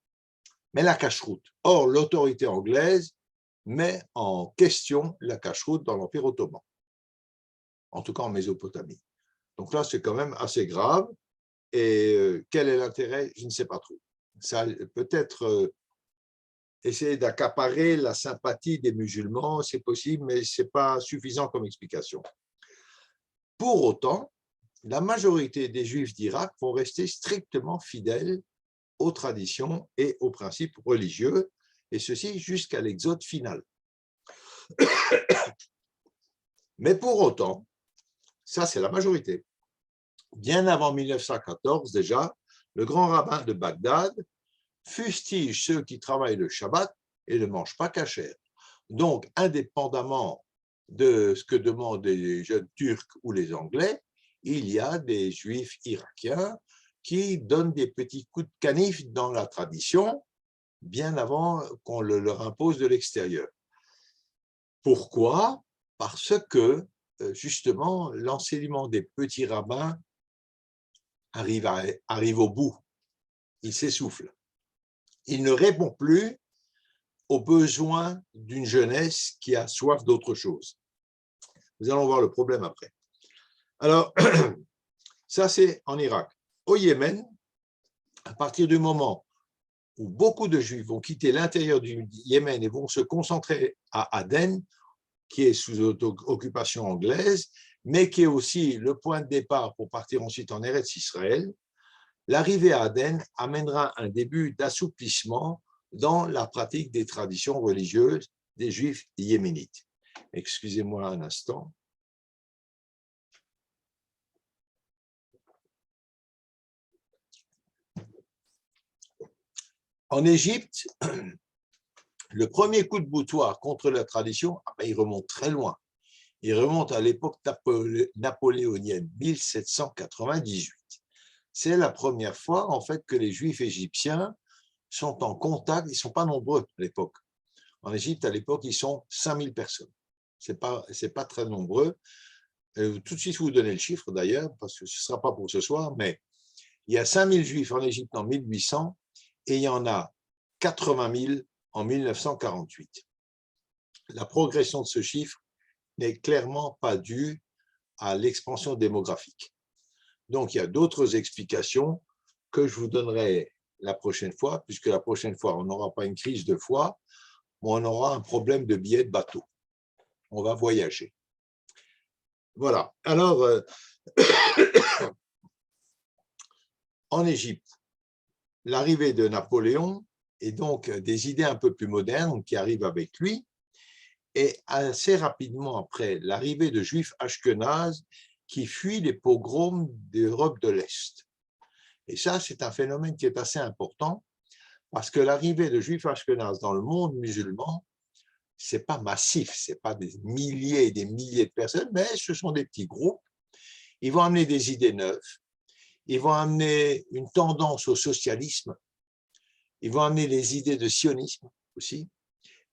Mais la cacheroute. Or, l'autorité anglaise met en question la cacheroute dans l'Empire ottoman, en tout cas en Mésopotamie. Donc là, c'est quand même assez grave. Et quel est l'intérêt? Je ne sais pas trop. Ça peut-être essayer d'accaparer la sympathie des musulmans, c'est possible, mais ce n'est pas suffisant comme explication. Pour autant, la majorité des Juifs d'Irak vont rester strictement fidèles aux traditions et aux principes religieux, et ceci jusqu'à l'exode final. Mais pour autant, ça c'est la majorité. Bien avant 1914 déjà, le grand rabbin de Bagdad fustige ceux qui travaillent le Shabbat et ne mangent pas kasher. Donc, indépendamment de ce que demandent les jeunes Turcs ou les Anglais, il y a des Juifs irakiens qui donnent des petits coups de canif dans la tradition, bien avant qu'on le leur impose de l'extérieur. Pourquoi? Parce que, justement, l'enseignement des petits rabbins arrive au bout. Il s'essouffle. Il ne répond plus aux besoins d'une jeunesse qui a soif d'autre chose. Nous allons voir le problème après. Alors, ça c'est en Irak. Au Yémen, à partir du moment où beaucoup de Juifs vont quitter l'intérieur du Yémen et vont se concentrer à Aden, qui est sous occupation anglaise, mais qui est aussi le point de départ pour partir ensuite en Eretz Israël, l'arrivée à Aden amènera un début d'assouplissement dans la pratique des traditions religieuses des Juifs yéménites. Excusez-moi un instant. En Égypte, le premier coup de boutoir contre la tradition, il remonte très loin. Il remonte à l'époque napoléonienne, 1798. C'est la première fois, en fait, que les Juifs égyptiens sont en contact. Ils ne sont pas nombreux à l'époque. En Égypte, à l'époque, ils sont 5000 personnes. Ce n'est pas très nombreux. Tout de suite, je vais vous donner le chiffre, d'ailleurs, parce que ce ne sera pas pour ce soir, mais il y a 5000 Juifs en Égypte en 1800 et il y en a 80 000 en 1948. La progression de ce chiffre n'est clairement pas due à l'expansion démographique. Donc, il y a d'autres explications que je vous donnerai la prochaine fois, puisque la prochaine fois, on n'aura pas une crise de foi, mais on aura un problème de billets de bateau. On va voyager. Voilà. Alors, en Égypte, l'arrivée de Napoléon et donc des idées un peu plus modernes qui arrivent avec lui, et assez rapidement après l'arrivée de Juifs ashkénazes qui fuient les pogroms d'Europe de l'Est. Et ça, c'est un phénomène qui est assez important parce que l'arrivée de Juifs ashkénazes dans le monde musulman, ce n'est pas massif, ce n'est pas des milliers et des milliers de personnes, mais ce sont des petits groupes. Ils vont amener des idées neuves, ils vont amener une tendance au socialisme, ils vont amener des idées de sionisme aussi,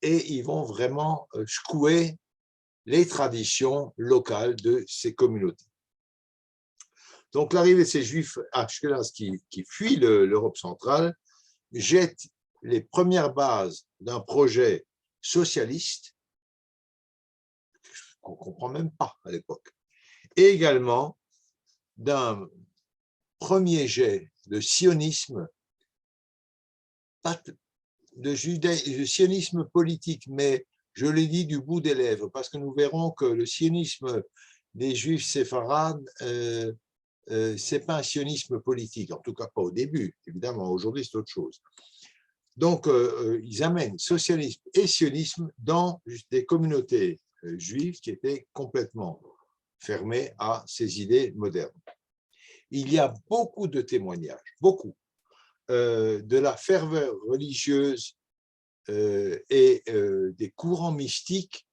et ils vont vraiment secouer les traditions locales de ces communautés. Donc l'arrivée de ces Juifs ashkénazes qui fuient l'Europe centrale jette les premières bases d'un projet socialiste qu'on ne comprend même pas à l'époque, et également d'un premier jet de sionisme, pas de sionisme politique, mais je l'ai dit du bout des lèvres, parce que nous verrons que le sionisme des Juifs séfarades, ce n'est pas un sionisme politique, en tout cas pas au début, évidemment, aujourd'hui c'est autre chose. Donc, ils amènent socialisme et sionisme dans des communautés juives qui étaient complètement fermées à ces idées modernes. Il y a beaucoup de témoignages, beaucoup, de la ferveur religieuse et des courants mystiques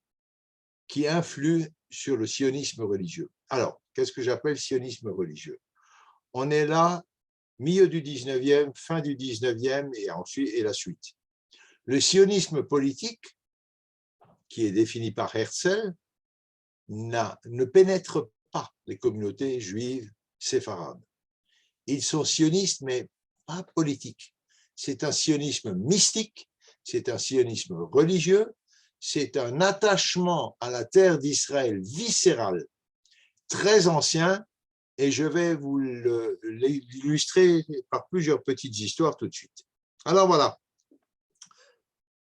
qui influent sur le sionisme religieux. Alors, qu'est-ce que j'appelle sionisme religieux? On est là, milieu du 19e, fin du 19e et la suite. Le sionisme politique, qui est défini par Herzl, ne pénètre pas les communautés juives séfarades. Ils sont sionistes, mais pas politiques. C'est un sionisme mystique, c'est un sionisme religieux, c'est un attachement à la terre d'Israël viscéral, très ancien, et je vais vous l'illustrer par plusieurs petites histoires tout de suite. Alors voilà,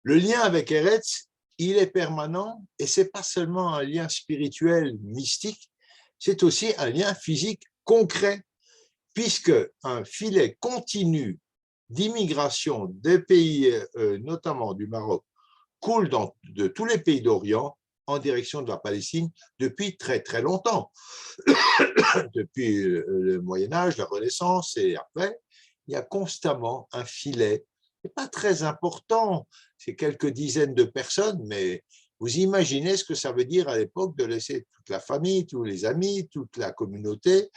le lien avec Eretz, il est permanent, et ce n'est pas seulement un lien spirituel, mystique, c'est aussi un lien physique concret, puisque un filet continu d'immigration des pays, notamment du Maroc, coule de tous les pays d'Orient en direction de la Palestine depuis très très longtemps. Depuis le Moyen-Âge, la Renaissance et après, il y a constamment un filet. Ce n'est pas très important, c'est quelques dizaines de personnes, mais vous imaginez ce que ça veut dire à l'époque de laisser toute la famille, tous les amis, toute la communauté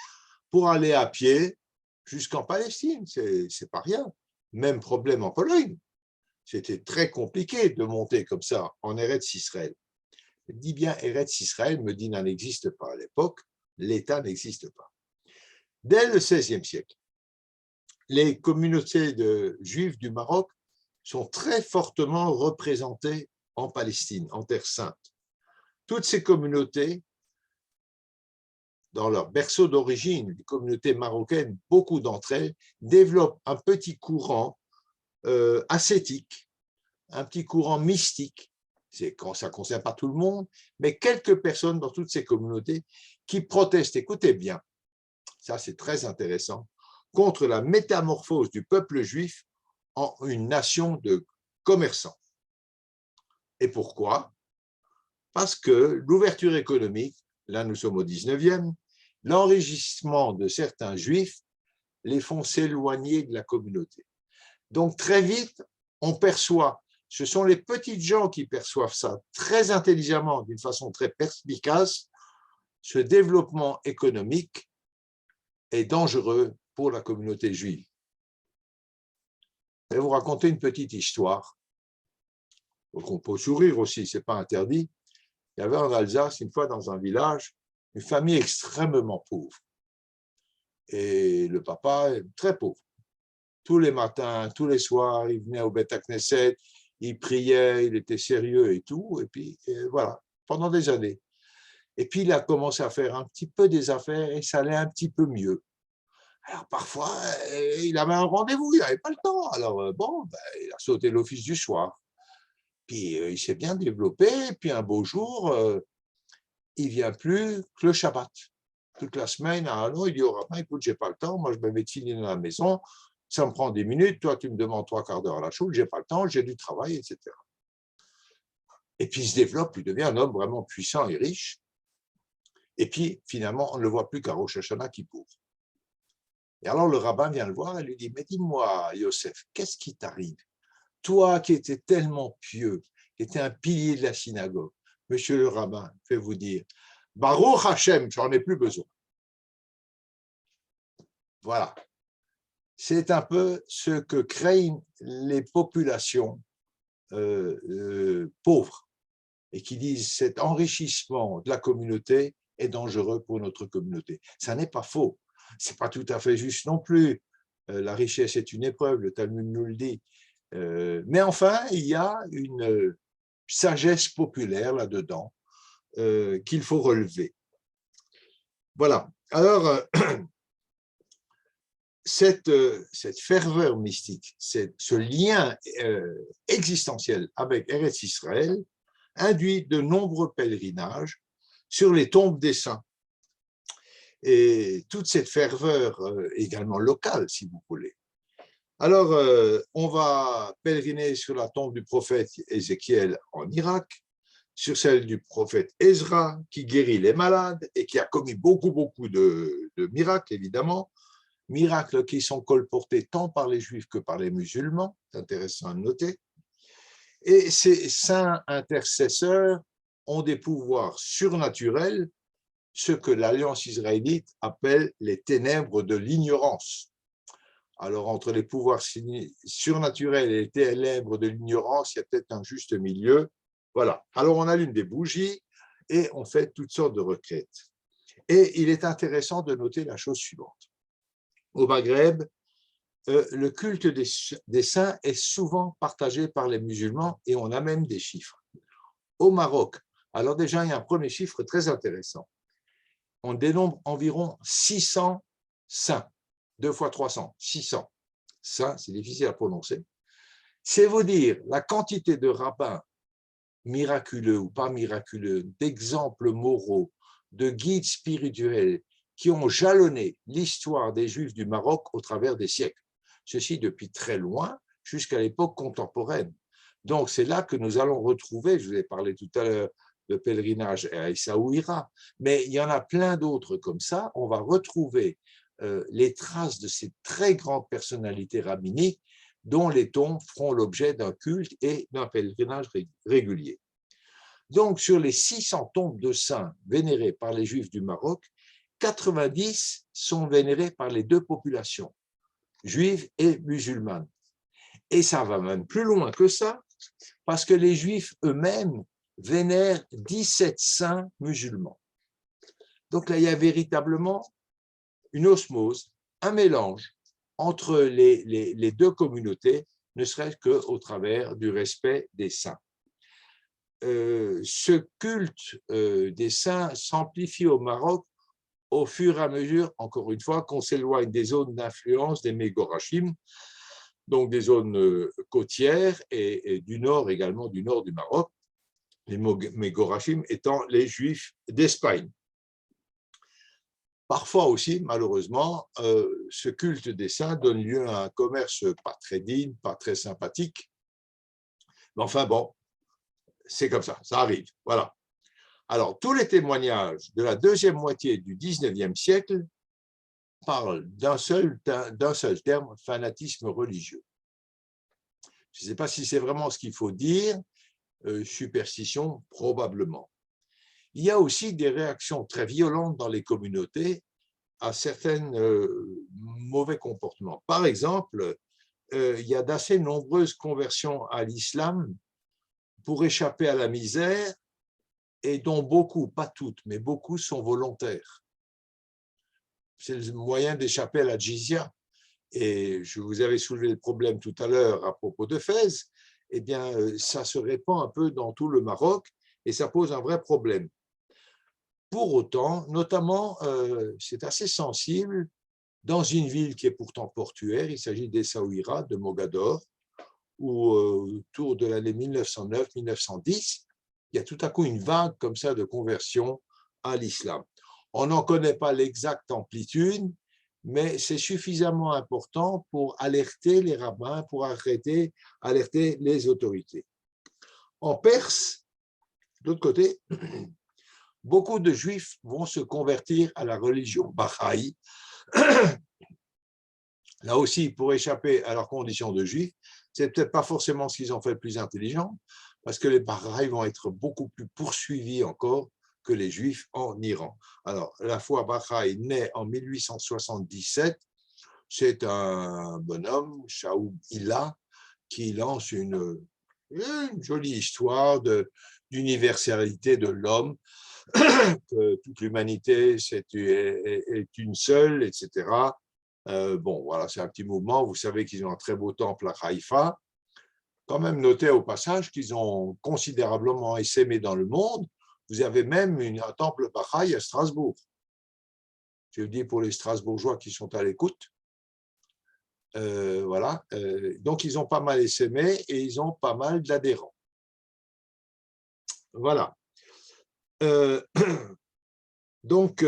pour aller à pied jusqu'en Palestine. C'est pas rien. Même problème en Pologne. C'était très compliqué de monter comme ça en Eretz Israël. Je dis bien Eretz Israël, Médina n'existe pas à l'époque, l'État n'existe pas. Dès le XVIe siècle, les communautés de Juifs du Maroc sont très fortement représentées en Palestine, en Terre Sainte. Toutes ces communautés dans leur berceau d'origine, les communautés marocaines, beaucoup d'entre elles développent un petit courant ascétique, un petit courant mystique. Ça ne concerne pas tout le monde, mais quelques personnes dans toutes ces communautés qui protestent, écoutez bien, ça c'est très intéressant, contre la métamorphose du peuple juif en une nation de commerçants. Et pourquoi? Parce que l'ouverture économique, là nous sommes au 19e, l'enrichissement de certains juifs les font s'éloigner de la communauté. Donc très vite, on perçoit, ce sont les petites gens qui perçoivent ça très intelligemment, d'une façon très perspicace, ce développement économique est dangereux pour la communauté juive. Je vais vous raconter une petite histoire. Donc on peut sourire aussi, ce n'est pas interdit. Il y avait en Alsace, une fois dans un village, une famille extrêmement pauvre. Et le papa est très pauvre. Tous les matins, tous les soirs, il venait au Beth Knesset, il priait, il était sérieux et tout. Et puis voilà, pendant des années. Et puis il a commencé à faire un petit peu des affaires et ça allait un petit peu mieux. Alors parfois, il avait un rendez-vous, il n'avait pas le temps. Alors bon, il a sauté l'office du soir. Puis il s'est bien développé. Puis un beau jour, il ne vient plus que le Shabbat. Toute la semaine, ah non, il dit au rabbin, écoute, je n'ai pas le temps, moi je me mets de filer dans la maison, ça me prend 10 minutes, toi tu me demandes 3/4 d'heure à la choule, je n'ai pas le temps, j'ai du travail, etc. Et puis il se développe, il devient un homme vraiment puissant et riche. Et puis finalement, on ne le voit plus qu'à Rosh Hashanah Kippour. Et alors le rabbin vient le voir et lui dit, mais dis-moi, Yosef, qu'est-ce qui t'arrive? Toi qui étais tellement pieux, qui étais un pilier de la synagogue, monsieur le rabbin, je vais vous dire, Baruch Hashem, j'en ai plus besoin. Voilà. C'est un peu ce que craignent les populations pauvres et qui disent cet enrichissement de la communauté est dangereux pour notre communauté. Ça n'est pas faux. Ce n'est pas tout à fait juste non plus. La richesse est une épreuve, le Talmud nous le dit. Mais enfin, il y a une sagesse populaire là-dedans qu'il faut relever. Voilà. Alors, cette ferveur mystique, ce lien existentiel avec Eretz Israël induit de nombreux pèlerinages sur les tombes des saints. Et toute cette ferveur également locale, si vous voulez. Alors, on va pèleriner sur la tombe du prophète Ézéchiel en Irak, sur celle du prophète Ezra, qui guérit les malades et qui a commis beaucoup de miracles, évidemment. Miracles qui sont colportés tant par les Juifs que par les musulmans, c'est intéressant à noter. Et ces saints intercesseurs ont des pouvoirs surnaturels, ce que l'Alliance israélite appelle les ténèbres de l'ignorance. Alors, entre les pouvoirs surnaturels et les ténèbres de l'ignorance, il y a peut-être un juste milieu. Voilà. Alors, on allume des bougies et on fait toutes sortes de requêtes. Et il est intéressant de noter la chose suivante. Au Maghreb, le culte des saints est souvent partagé par les musulmans et on a même des chiffres. Au Maroc, alors déjà, il y a un premier chiffre très intéressant. On dénombre environ 600 saints. 2 fois 300, 600. Ça, c'est difficile à prononcer. C'est vous dire la quantité de rabbins miraculeux ou pas miraculeux, d'exemples moraux, de guides spirituels qui ont jalonné l'histoire des Juifs du Maroc au travers des siècles. Ceci depuis très loin jusqu'à l'époque contemporaine. Donc, c'est là que nous allons retrouver, je vous ai parlé tout à l'heure, le pèlerinage à Essaouira, mais il y en a plein d'autres comme ça. On va retrouver les traces de ces très grandes personnalités rabbiniques dont les tombes feront l'objet d'un culte et d'un pèlerinage régulier. Donc, sur les 600 tombes de saints vénérées par les Juifs du Maroc, 90 sont vénérées par les deux populations, juive et musulmane. Et ça va même plus loin que ça, parce que les Juifs eux-mêmes vénèrent 17 saints musulmans. Donc là, il y a véritablement une osmose, un mélange entre les deux communautés, ne serait-ce qu'au travers du respect des saints. Ce culte des saints s'amplifie au Maroc au fur et à mesure, encore une fois, qu'on s'éloigne des zones d'influence des Megorachim, donc des zones côtières et du nord également, du nord du Maroc, les Megorachim étant les Juifs d'Espagne. Parfois aussi, malheureusement, ce culte des saints donne lieu à un commerce pas très digne, pas très sympathique. Mais enfin bon, c'est comme ça arrive. Voilà. Alors, tous les témoignages de la deuxième moitié du 19e siècle parlent d'un seul terme, fanatisme religieux. Je ne sais pas si c'est vraiment ce qu'il faut dire, superstition, probablement. Il y a aussi des réactions très violentes dans les communautés à certains mauvais comportements. Par exemple, il y a d'assez nombreuses conversions à l'islam pour échapper à la misère et dont beaucoup, pas toutes, mais beaucoup sont volontaires. C'est le moyen d'échapper à la djizya. Et je vous avais soulevé le problème tout à l'heure à propos de Fès, eh bien, ça se répand un peu dans tout le Maroc et ça pose un vrai problème. Pour autant, notamment, c'est assez sensible dans une ville qui est pourtant portuaire, il s'agit d'Essaouira, de Mogador, où autour de l'année 1909-1910, il y a tout à coup une vague comme ça de conversion à l'islam. On n'en connaît pas l'exacte amplitude, mais c'est suffisamment important pour alerter les rabbins, pour alerter les autorités. En Perse, de l'autre côté, beaucoup de juifs vont se convertir à la religion Baha'i, là aussi pour échapper à leurs conditions de juifs. C'est peut-être pas forcément ce qu'ils ont fait le plus intelligent, parce que les Baha'i vont être beaucoup plus poursuivis encore que les Juifs en Iran. Alors, la foi Baha'i naît en 1877. C'est un bonhomme, Shaoub Illa, qui lance une jolie histoire d'universalité de l'homme, que toute l'humanité est une seule, etc. Bon, voilà, c'est un petit mouvement. Vous savez qu'ils ont un très beau temple à Haïfa. Quand même noter au passage qu'ils ont considérablement essaimé dans le monde. Vous avez même un temple Baha'i à Strasbourg. Je le dis pour les Strasbourgeois qui sont à l'écoute. Voilà. Donc, ils ont pas mal essaimé et ils ont pas mal d'adhérents. Voilà. Donc,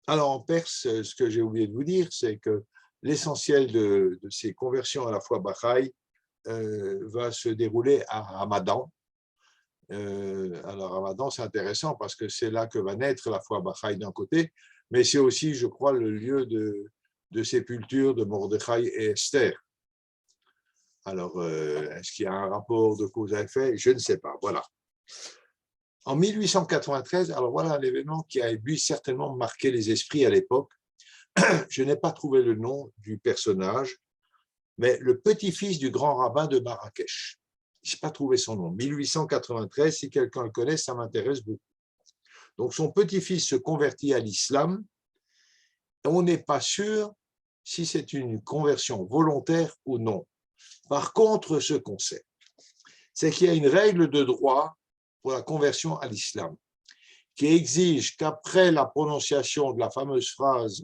alors en Perse, ce que j'ai oublié de vous dire, c'est que l'essentiel de ces conversions à la foi Baha'i va se dérouler à Ramadan. Alors Ramadan, c'est intéressant parce que c'est là que va naître la foi Baha'i d'un côté, mais c'est aussi, je crois, le lieu de sépulture de Mordechai et Esther. Alors, est-ce qu'il y a un rapport de cause à effet? Je ne sais pas, voilà. En 1893, alors voilà un événement qui a lui certainement marqué les esprits à l'époque. Je n'ai pas trouvé le nom du personnage, mais le petit-fils du grand rabbin de Marrakech. Je n'ai pas trouvé son nom. 1893, si quelqu'un le connaît, ça m'intéresse beaucoup. Donc, son petit-fils se convertit à l'islam. On n'est pas sûr si c'est une conversion volontaire ou non. Par contre, ce qu'on sait, c'est qu'il y a une règle de droit pour la conversion à l'islam qui exige qu'après la prononciation de la fameuse phrase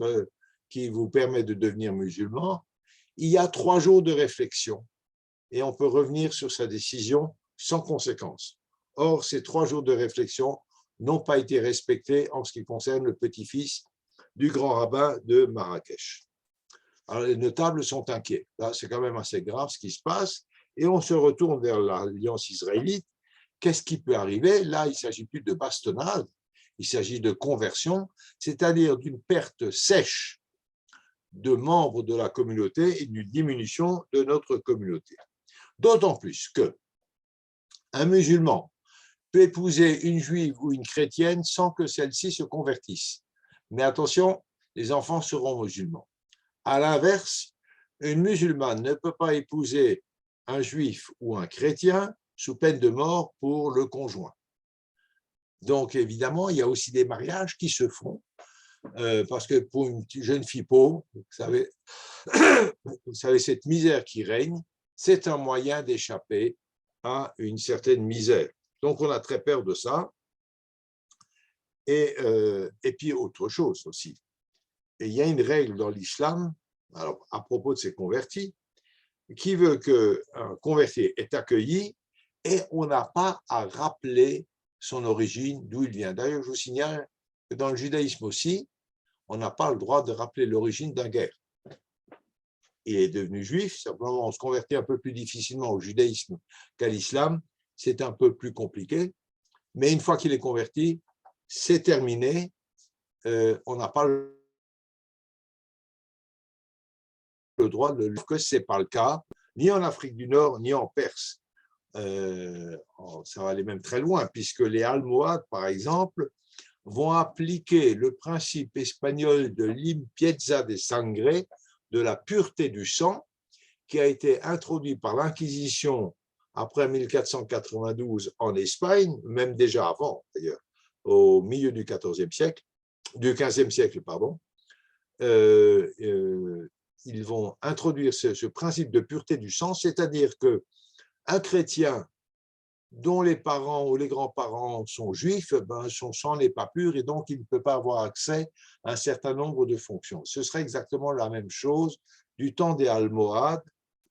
qui vous permet de devenir musulman, il y a 3 jours de réflexion et on peut revenir sur sa décision sans conséquence. Or, ces 3 jours de réflexion n'ont pas été respectés en ce qui concerne le petit-fils du grand rabbin de Marrakech. Alors, les notables sont inquiets. Là, c'est quand même assez grave ce qui se passe et on se retourne vers l'alliance israélite. Qu'est-ce qui peut arriver? Là, il ne s'agit plus de bastonnade, il s'agit de conversion, c'est-à-dire d'une perte sèche de membres de la communauté et d'une diminution de notre communauté. D'autant plus qu'un musulman peut épouser une juive ou une chrétienne sans que celle-ci se convertisse. Mais attention, les enfants seront musulmans. À l'inverse, une musulmane ne peut pas épouser un juif ou un chrétien sous peine de mort pour le conjoint. Donc, évidemment, il y a aussi des mariages qui se font, parce que pour une jeune fille pauvre, vous savez, cette misère qui règne, c'est un moyen d'échapper à une certaine misère. Donc, on a très peur de ça. Et puis autre chose aussi. Et il y a une règle dans l'islam, alors à propos de ces convertis, qui veut qu'un converti est accueilli et on n'a pas à rappeler son origine, d'où il vient. D'ailleurs, je vous signale que dans le judaïsme aussi, on n'a pas le droit de rappeler l'origine d'un guerre. Il est devenu juif, simplement on se convertit un peu plus difficilement au judaïsme qu'à l'islam, c'est un peu plus compliqué, mais une fois qu'il est converti, c'est terminé, on n'a pas le droit de le que ce n'est pas le cas, ni en Afrique du Nord, ni en Perse. Ça va aller même très loin, puisque les Almohades, par exemple, vont appliquer le principe espagnol de limpieza de sangre, de la pureté du sang, qui a été introduit par l'Inquisition après 1492 en Espagne, même déjà avant d'ailleurs, au milieu du XIVe siècle, du XVe siècle, pardon. Ils vont introduire ce principe de pureté du sang, c'est-à-dire qu'un chrétien dont les parents ou les grands-parents sont juifs, ben, son sang n'est pas pur et donc il ne peut pas avoir accès à un certain nombre de fonctions. Ce serait exactement la même chose du temps des Almohades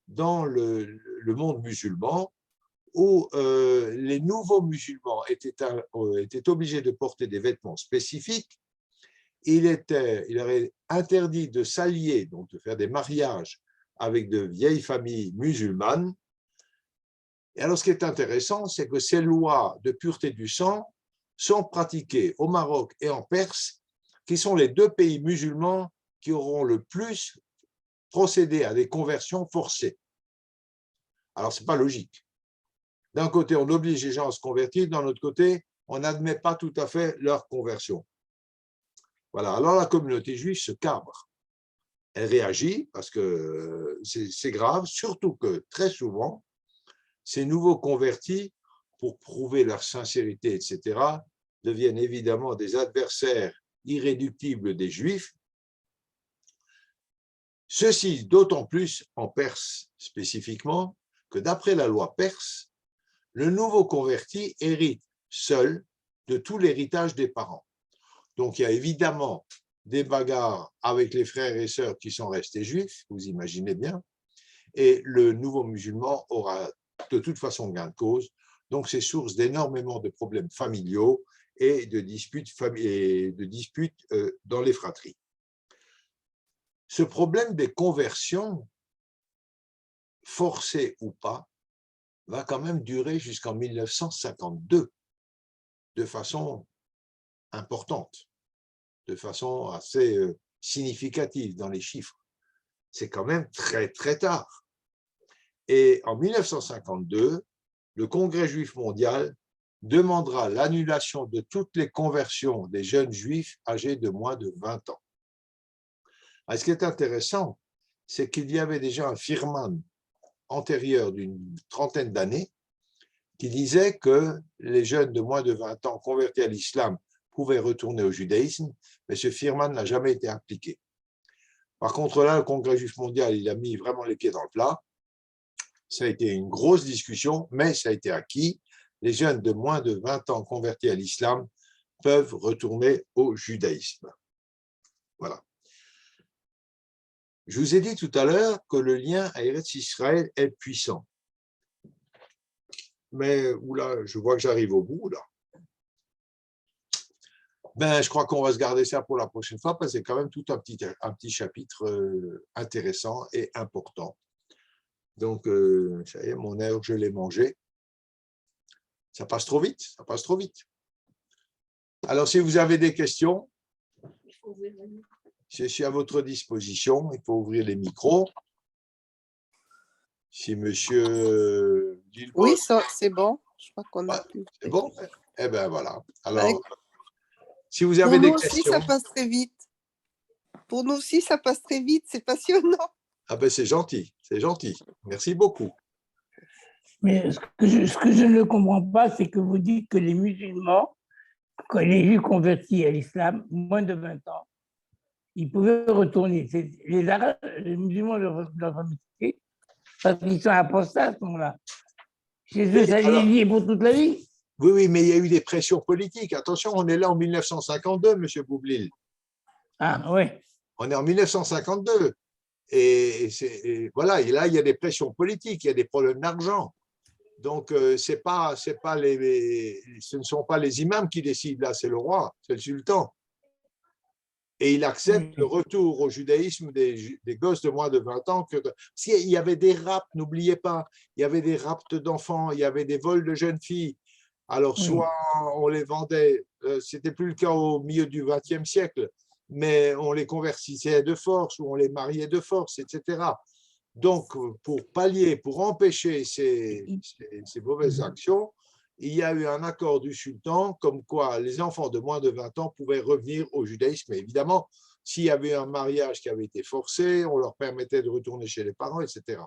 dans le monde musulman, où les nouveaux musulmans étaient obligés de porter des vêtements spécifiques. Il aurait interdit de s'allier, donc de faire des mariages avec de vieilles familles musulmanes. Et alors, ce qui est intéressant, c'est que ces lois de pureté du sang sont pratiquées au Maroc et en Perse, qui sont les deux pays musulmans qui auront le plus procédé à des conversions forcées. Alors, ce n'est pas logique. D'un côté, on oblige les gens à se convertir, d'un autre côté, on n'admet pas tout à fait leur conversion. Voilà. Alors, la communauté juive se cabre. Elle réagit parce que c'est grave, surtout que très souvent, ces nouveaux convertis, pour prouver leur sincérité, etc., deviennent évidemment des adversaires irréductibles des Juifs. Ceci d'autant plus en Perse spécifiquement que d'après la loi perse, le nouveau converti hérite seul de tout l'héritage des parents. Donc il y a évidemment des bagarres avec les frères et sœurs qui sont restés juifs, vous imaginez bien, et le nouveau musulman aura de toute façon gain de cause, donc c'est source d'énormément de problèmes familiaux et de disputes dans les fratries. Ce problème des conversions, forcées ou pas, va quand même durer jusqu'en 1952, de façon importante, de façon assez significative dans les chiffres. C'est quand même très, très tard. Et en 1952, le Congrès juif mondial demandera l'annulation de toutes les conversions des jeunes juifs âgés de moins de 20 ans. Alors, ce qui est intéressant, c'est qu'il y avait déjà un firman antérieur d'une trentaine d'années qui disait que les jeunes de moins de 20 ans convertis à l'islam pouvaient retourner au judaïsme, mais ce firman n'a jamais été appliqué. Par contre, là, le Congrès juif mondial, il a mis vraiment les pieds dans le plat. Ça a été une grosse discussion, mais ça a été acquis. Les jeunes de moins de 20 ans convertis à l'islam peuvent retourner au judaïsme. Voilà. Je vous ai dit tout à l'heure que le lien à Eretz Israël est puissant. Mais oula, je vois que j'arrive au bout, là. Ben, je crois qu'on va se garder ça pour la prochaine fois, parce que c'est quand même tout un petit chapitre intéressant et important. Donc, ça y est, mon heure, je l'ai mangé. Ça passe trop vite, ça passe trop vite. Alors, si vous avez des questions, je suis à votre disposition. Il faut ouvrir les micros. Si monsieur Gilbert... Oui, ça, c'est bon. Je crois qu'on a pu. C'est bon? Eh bien, voilà. Alors, si vous avez Pour des nous aussi, questions... ça passe très vite. Pour nous aussi, ça passe très vite. C'est passionnant. Ah ben, c'est gentil, c'est gentil. Merci beaucoup. Mais ce que je ne comprends pas, c'est que vous dites que les musulmans, quand les juifs convertis à l'islam, moins de 20 ans, ils pouvaient retourner. Les Arabes, les musulmans de leur famille, parce qu'ils sont apostats à ce moment-là. Chez eux, ça les lie pour toute la vie. Oui, oui, mais il y a eu des pressions politiques. Attention, on est là en 1952, M. Boublil. Ah, oui. On est en 1952. Et voilà, et là, il y a des pressions politiques, il y a des problèmes d'argent. Donc, ce ne sont pas les imams qui décident, là, c'est le roi, c'est le sultan. Et il accepte le retour au judaïsme des gosses de moins de 20 ans. Il y avait des rapts, n'oubliez pas, il y avait des rapts d'enfants, il y avait des vols de jeunes filles. Alors, soit on les vendait, c'était plus le cas au milieu du XXe siècle, mais on les convertissait de force ou on les mariait de force, etc. Donc, pour pallier, pour empêcher ces mauvaises actions, il y a eu un accord du sultan comme quoi les enfants de moins de 20 ans pouvaient revenir au judaïsme. Et évidemment, s'il y avait un mariage qui avait été forcé, on leur permettait de retourner chez les parents, etc.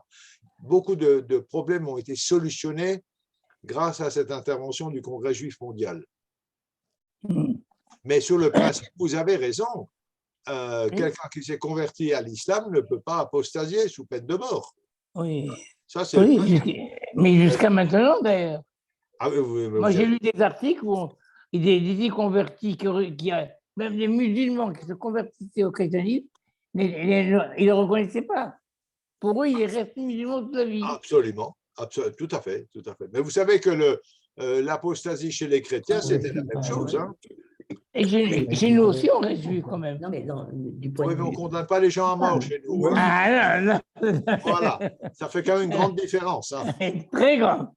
Beaucoup de problèmes ont été solutionnés grâce à cette intervention du Congrès juif mondial. Mais sur le principe, vous avez raison. Quelqu'un qui s'est converti à l'islam ne peut pas apostasier sous peine de mort. Oui, ça, c'est mais jusqu'à maintenant, d'ailleurs. Ah, oui, Moi, j'ai lu des articles où des convertis, même les musulmans qui se convertissaient au christianisme, ils ne le reconnaissaient pas. Pour eux, il est resté musulman toute la vie. Absolument, tout à fait, tout à fait. Mais vous savez que l'apostasie chez les chrétiens, c'était la même chose. Hein. Et chez nous aussi, on reste juifs quand même. Non, mais du point Oui, de mais on ne vue. condamne pas les gens à mort chez nous. Hein. Ah non, non. Voilà, ça fait quand même une grande différence. Hein. Très grand.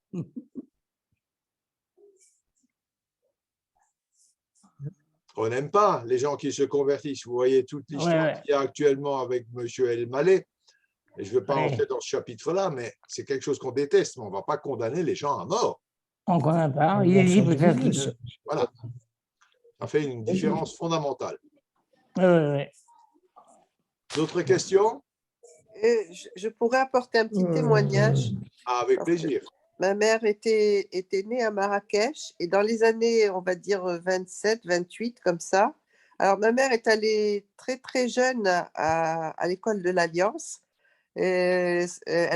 On n'aime pas les gens qui se convertissent. Vous voyez toute l'histoire qu'il y a actuellement avec M. El Maleh. Et je ne veux pas entrer dans ce chapitre-là, mais c'est quelque chose qu'on déteste. Mais on ne va pas condamner les gens à mort. On ne connaît pas. Il est dit peut-être. Voilà. Ça fait une différence fondamentale. Oui. D'autres questions? Je pourrais apporter un petit témoignage. Ah, avec plaisir. Ma mère était née à Marrakech et dans les années, on va dire 27, 28, comme ça. Alors, ma mère est allée très, très jeune à l'école de l'Alliance. Elle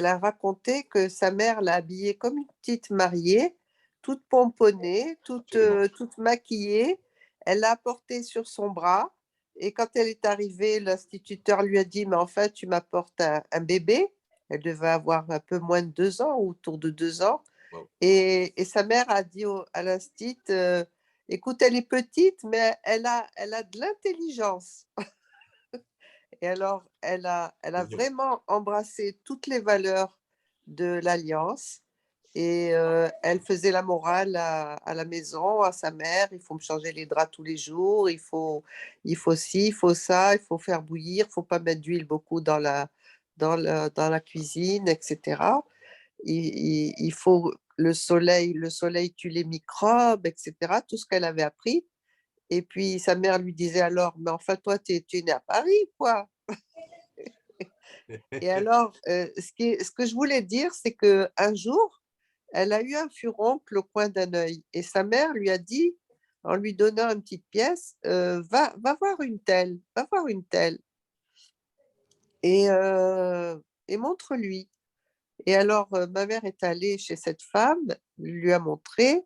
a raconté que sa mère l'a habillée comme une petite mariée, toute pomponnée, toute maquillée. Elle l'a portée sur son bras. Et quand elle est arrivée, l'instituteur lui a dit « Mais enfin, tu m'apportes un bébé ». Elle devait avoir un peu moins de 2 ans, autour de 2 ans. Wow. Et sa mère a dit à l'instit écoute, elle est petite, mais elle a de l'intelligence. Et alors, elle a vraiment embrassé toutes les valeurs de l'Alliance. Et elle faisait la morale à la maison, à sa mère. Il faut me changer les draps tous les jours. Il faut ci, il faut ça. Il faut faire bouillir. Il ne faut pas mettre d'huile beaucoup dans la cuisine, etc. Il faut le soleil tue les microbes, etc. Tout ce qu'elle avait appris. Et puis sa mère lui disait alors, mais enfin toi, tu es né à Paris, quoi. Et alors, ce que je voulais dire, c'est qu'un jour, elle a eu un furoncle au coin d'un œil. Et sa mère lui a dit, en lui donnant une petite pièce, va voir une telle, va voir une telle. Et montre-lui. Et alors, ma mère est allée chez cette femme, lui a montré,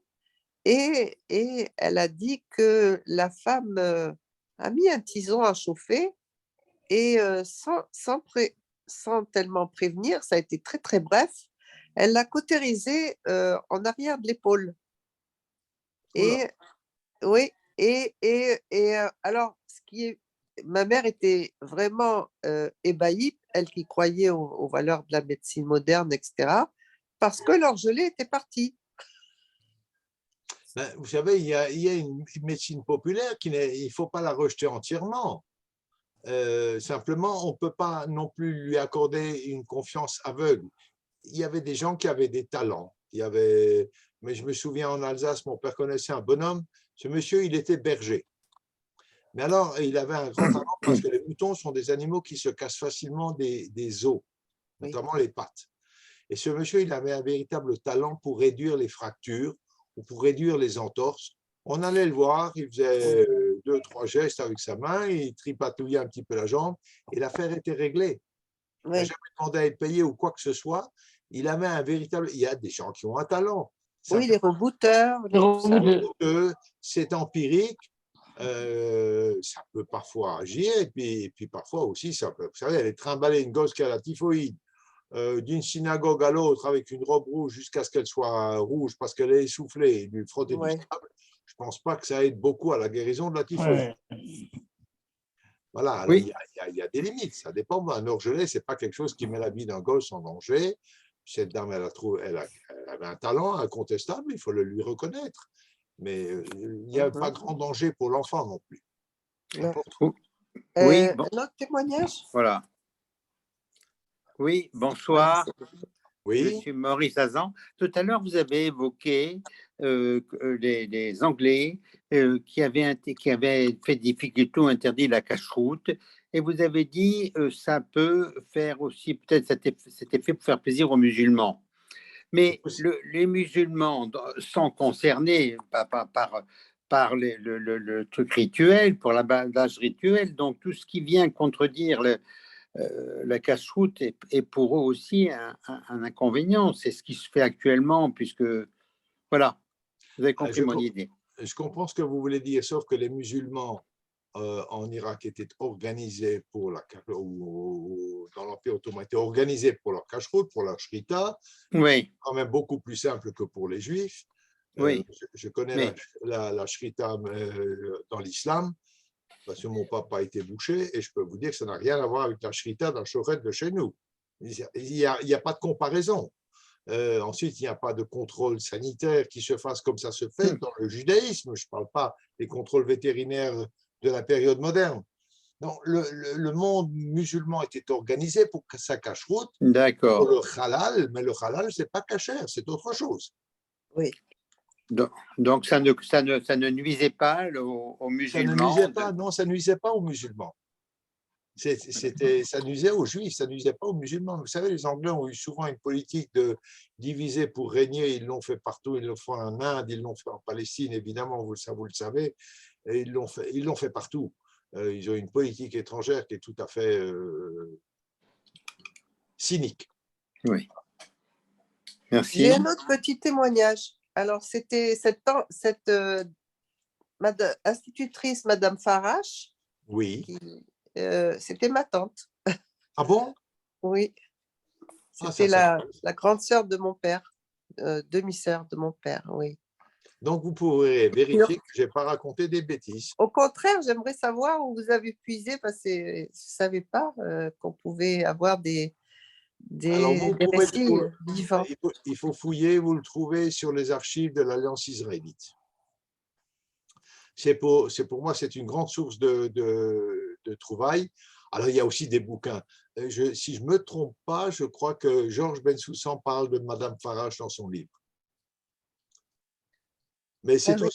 et elle a dit que la femme a mis un tison à chauffer, et sans tellement prévenir, ça a été très très bref, elle l'a cautérisé en arrière de l'épaule. Et oui, alors, ma mère était vraiment ébahie, elle qui croyait aux valeurs de la médecine moderne, etc., parce que l'orgelé était parti. Ben, vous savez, il y a une médecine populaire il ne faut pas la rejeter entièrement. Simplement, on ne peut pas non plus lui accorder une confiance aveugle. Il y avait des gens qui avaient des talents. Mais je me souviens en Alsace, mon père connaissait un bonhomme. Ce monsieur, il était berger. Mais alors, il avait un grand talent parce que les moutons sont des animaux qui se cassent facilement des os, notamment les pattes. Et ce monsieur, il avait un véritable talent pour réduire les fractures ou pour réduire les entorses. On allait le voir, il faisait 2, 3 gestes avec sa main, il tripatouillait un petit peu la jambe et l'affaire était réglée. Il n'a jamais demandé à être payé ou quoi que ce soit. Il avait un véritable… Il y a des gens qui ont un talent. Oui, les rebooteurs. Les rebooteurs. C'est empirique. Ça peut parfois agir, et puis parfois aussi, ça peut, vous savez, aller trimballer une gosse qui a la typhoïde d'une synagogue à l'autre avec une robe rouge jusqu'à ce qu'elle soit rouge parce qu'elle est essoufflée et lui frotter du Ouais. sable, je ne pense pas que ça aide beaucoup à la guérison de la typhoïde. Ouais. Voilà, alors, Oui. il y a des limites, ça dépend. Un orgelet, ce n'est pas quelque chose qui met la vie d'un gosse en danger. Cette dame, elle avait un talent incontestable, il faut le lui reconnaître. Mais il n'y a pas grand danger pour l'enfant non plus. Non. Oui, bon, Un autre témoignage? voilà. Oui, bonsoir. Voilà, Je Oui, suis Maurice Azan. Tout à l'heure, vous avez évoqué les Anglais qui avaient fait difficulté ou interdit la cache-route. Et vous avez dit ça peut faire aussi, peut-être cet effet pour faire plaisir aux musulmans. Mais les musulmans sont concernés par le truc rituel, pour l'abandage rituel. Donc, tout ce qui vient contredire la cache-route est pour eux aussi un inconvénient. C'est ce qui se fait actuellement, puisque, voilà, vous avez compris mon idée. je comprends ce que vous voulez dire, sauf que les musulmans en Irak étaient organisés pour dans l'Empire ottoman, étaient organisés pour leur cache-route, pour leur shrita, Oui, quand même beaucoup plus simple que pour les juifs. oui. Je connais Mais- la shrita dans l'islam, parce que mon papa a été boucher, et je peux vous dire que ça n'a rien à voir avec la shrita dans le shoret de chez nous. Il n'y a pas de comparaison. Ensuite, il n'y a pas de contrôle sanitaire qui se fasse comme ça se fait dans le judaïsme. Je ne parle pas des contrôles vétérinaires de la période moderne. Non, le monde musulman était organisé pour que ça cache-route, pour D'accord. le halal, mais le halal, ce n'est pas cachère, c'est autre chose. Oui. Donc, ça ne nuisait pas aux Ça ne musulmans. nuisait pas, non, ça ne nuisait pas aux musulmans. Ça nuisait aux juifs, ça ne nuisait pas aux musulmans. Vous savez, les Anglais ont eu souvent une politique de diviser pour régner. Ils l'ont fait partout, ils l'ont fait en Inde, ils l'ont fait en Palestine, évidemment, vous le savez, et ils l'ont fait partout. Ils ont une politique étrangère qui est tout à fait cynique. Oui. Merci. J'ai un autre petit témoignage. Alors, c'était cette institutrice, Madame Farache, Oui. c'était ma tante. Ah bon? Oui. Ah, C'était ça. la grande sœur de mon père, demi-sœur de mon père, oui. Donc, vous pourrez vérifier que je n'ai pas raconté des bêtises. Au contraire, j'aimerais savoir où vous avez puisé, parce que je ne savais pas qu'on pouvait avoir des récits vivants. Il faut fouiller, vous le trouvez sur les archives de l'Alliance israélite. C'est pour moi, c'est une grande source de trouvailles. Alors, il y a aussi des bouquins. Si je ne me trompe pas, je crois que Georges Bensoussan parle de Madame Farache dans son livre. Mais c'est tout